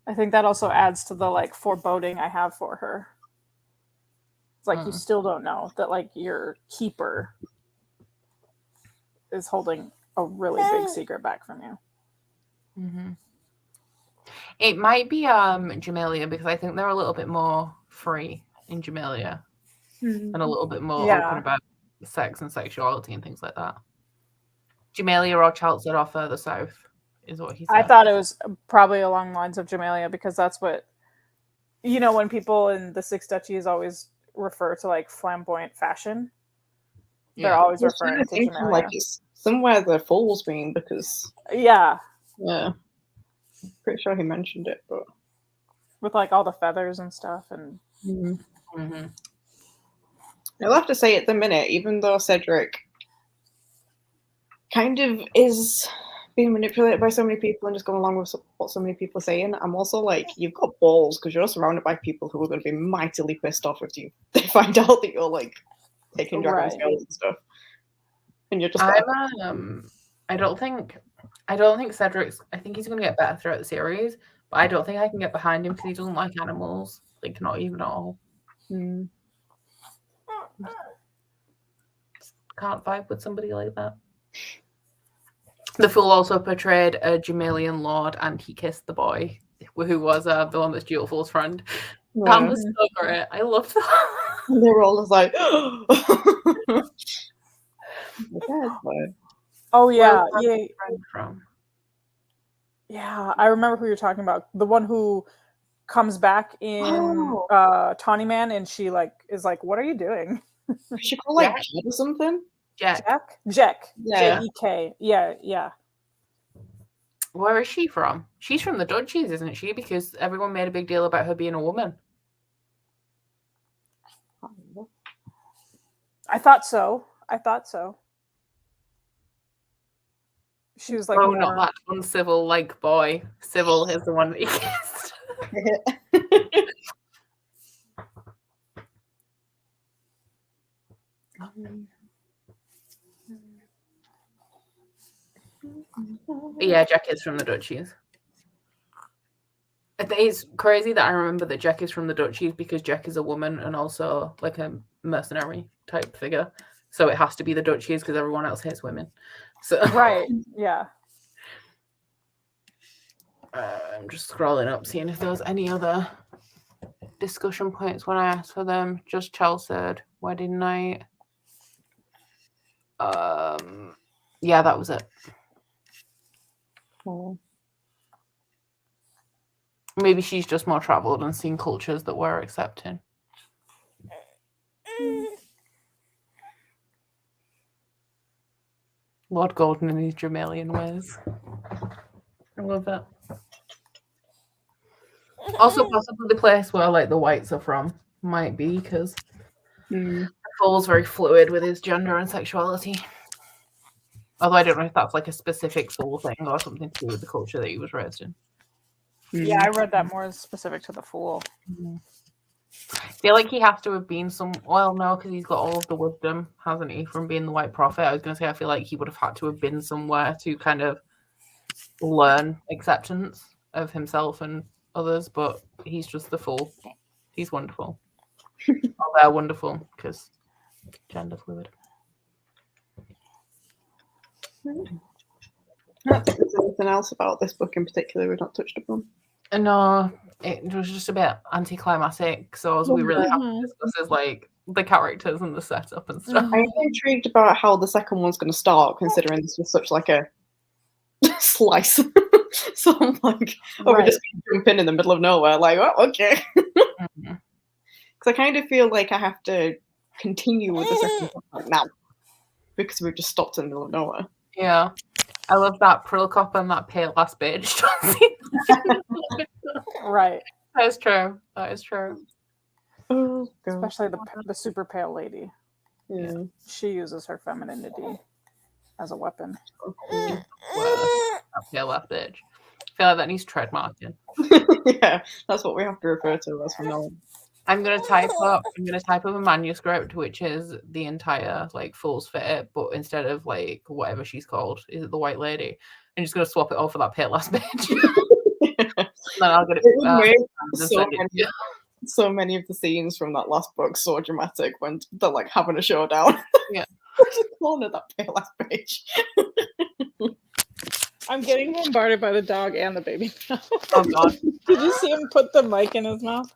I think that also adds to the like foreboding I have for her. It's like you still don't know that like your keeper is holding a really big secret back from you. It might be Jamelia, because I think they're a little bit more free in Jamelia and a little bit more open about sex and sexuality and things like that. Jamelia or Chelsea are further south, is what he said. I thought it was probably along the lines of Jamelia, because that's what, you know, when people in the Six Duchies always refer to like flamboyant fashion, They're always I was trying referring to to think, like, Jamalia. it's somewhere the fool's been, because Yeah, pretty sure he mentioned it, but with like all the feathers and stuff, and I'll have to say at the minute, even though Cedric kind of is being manipulated by so many people and just going along with what so many people are saying, I'm also like, you've got balls, because you're surrounded by people who are going to be mightily pissed off if they find out that you're like taking dragon scales and stuff, and you're just I don't think Cedric's. I think he's going to get better throughout the series, but I don't think I can get behind him because he doesn't like animals, like not even at all. Can't vibe with somebody like that. The Fool also portrayed a Jamalian lord, and he kissed the boy, who was the one that's Dutiful's friend. That was so great. I loved that. And they were all just like, oh yeah, from? Yeah, I remember who you're talking about. The one who comes back in Tawny Man, and she like is like, "What are you doing?" She called like Jack or something. Jack. Yeah. J-E-K. Yeah. Where is she from? She's from the Duchies, isn't she? Because everyone made a big deal about her being a woman. I thought so. She was like, oh, not that uncivil like boy. Civil is the one that he kissed. Yeah, Jack is from the Duchies. It's crazy that I remember that Jack is from the Duchies because Jack is a woman and also like a mercenary type figure. So it has to be the Duchies because everyone else hates women. So right, yeah. I'm just scrolling up, seeing if there was any other discussion points when I asked for them. Just Chelsea wedding night. Yeah, that was it. Maybe she's just more traveled and seen cultures that we're accepting. Lord Golden in his Jamalian ways. I love it. Also, possibly the place where like the whites are from might be because Paul's very fluid with his gender and sexuality. Although I don't know if that's like a specific Fool thing or something to do with the culture that he was raised in. Yeah, I read that more specific to the Fool. I feel like he has to have been well, no, because he's got all of the wisdom, hasn't he, from being the White Prophet. I was going to say I feel like he would have had to have been somewhere to kind of learn acceptance of himself and others, but he's just the Fool. He's wonderful. Oh, they're wonderful because gender fluid. I don't think there's anything else about this book in particular we've not touched upon. No, it was just a bit anticlimactic. So all we really have to discuss is like the characters and the setup and stuff. I'm intrigued about how the second one's going to start, considering this was such like a slice. So I'm like, we just jump in the middle of nowhere. Like, oh, okay. Because I kind of feel like I have to continue with the second one now because we've just stopped in the middle of nowhere. Yeah. I love that Prilcop and that pale ass bitch. Right. That is true. Oh, God. Especially the super pale lady. Yeah. She uses her femininity as a weapon. That pale ass bitch. I feel like that needs trademarking. Yeah, that's what we have to refer to as from now on. I'm gonna type up a manuscript which is the entire like Fool's Fit, but instead of like whatever she's called, is it the White Lady? I'm just gonna swap it off for that pale ass bitch. Then I'll get it. So many of the scenes from that last book so dramatic when they're like having a showdown. Yeah. Just calling her that pale ass bitch. I'm getting bombarded by the dog and the baby now. Oh God. Did you see him put the mic in his mouth?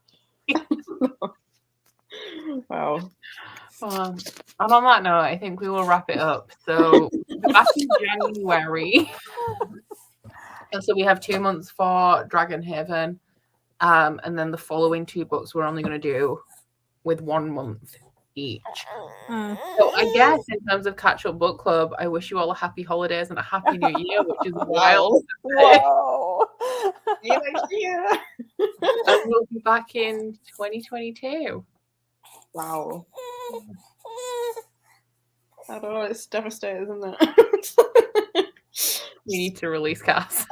Wow. And on that note, I think we will wrap it up. So back in January. And so we have 2 months for Dragonhaven. And then the following 2 books we're only going to do with 1 month each. Mm. So I guess in terms of catch-up book club, I wish you all a happy holidays and a happy new year, which is wild. Whoa. See you next year. And we'll be back in 2022. Wow. I don't know, it's devastating, isn't it? We need to release Cass.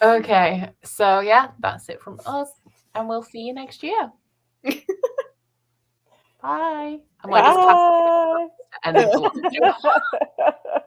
Okay, so yeah, that's it from us, and we'll see you next year. Bye. I might just Bye. end the